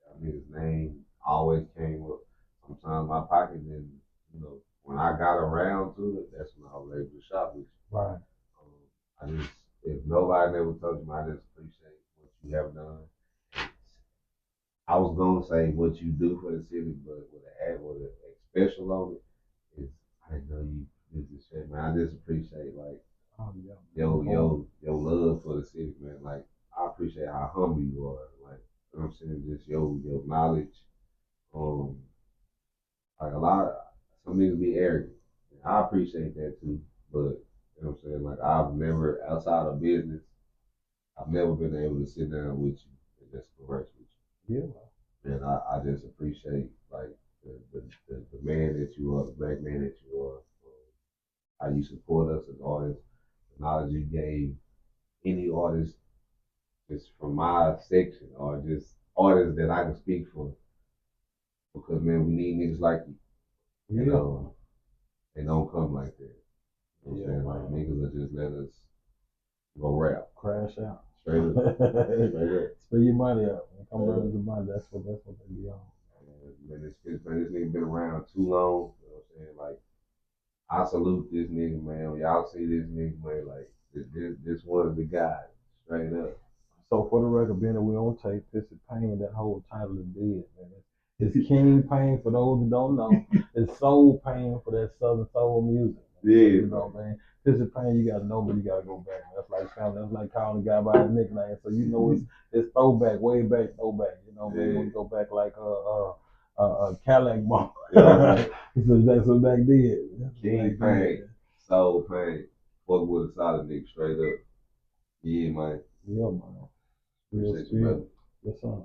A: Y'all niggas name always came up. Sometimes my pocket didn't, you know, when I got around to it, that's when I was able to shop with you.
B: Right.
A: I just, if nobody never told you, I just appreciate what you have done. I was gonna say what you do for the city, but with a special on it, is I didn't know you did this shit, man. I just appreciate like
B: Oh yeah.
A: your love for the city, man. Like I appreciate how humble you are. Like you know what I'm saying, just your knowledge. Um, like a lot of some niggas be arrogant. I appreciate that too, but you know what I'm saying. Like I've never outside of business, I've never been able to sit down with you and just converse with
B: Yeah.
A: you. And I just appreciate like the man that you are, the black man that you are. How you support us as artists, the knowledge you gave any artist just from my section or just artists that I can speak for. Because man, we need niggas like you.
B: Yeah.
A: You know, they don't come like that. You know what I'm
B: Yeah,
A: saying? Like niggas will just let us go rap.
B: Crash out.
A: Straight up. Straight up.
B: Spend your money up. Come back with the money. That's what they be on.
A: Man, this nigga been around too long. You know what I'm saying? Like, I salute this nigga, man. When y'all see this nigga, man, like, this one of the guys. Straight up.
B: So for the record, being that we on tape, this is PAYN. That whole title is dead, man. It's King PAYN for those who don't know. It's Soul PAYN for that Southern soul music.
A: Yeah,
B: you know, man. This is PAYN. You gotta know, but you gotta go back. That's like family. That's like calling a guy by his nickname. So you know it's throwback, way back, throwback. You know, man. When you go back like Cadillac Bomb.
A: Yeah.
B: so back then.
A: King PAYN, Soul PAYN. Fuck with a solid nigga, straight up. Yeah, man.
B: Yeah, man.
A: Appreciate you, brother.
B: Yes, sir.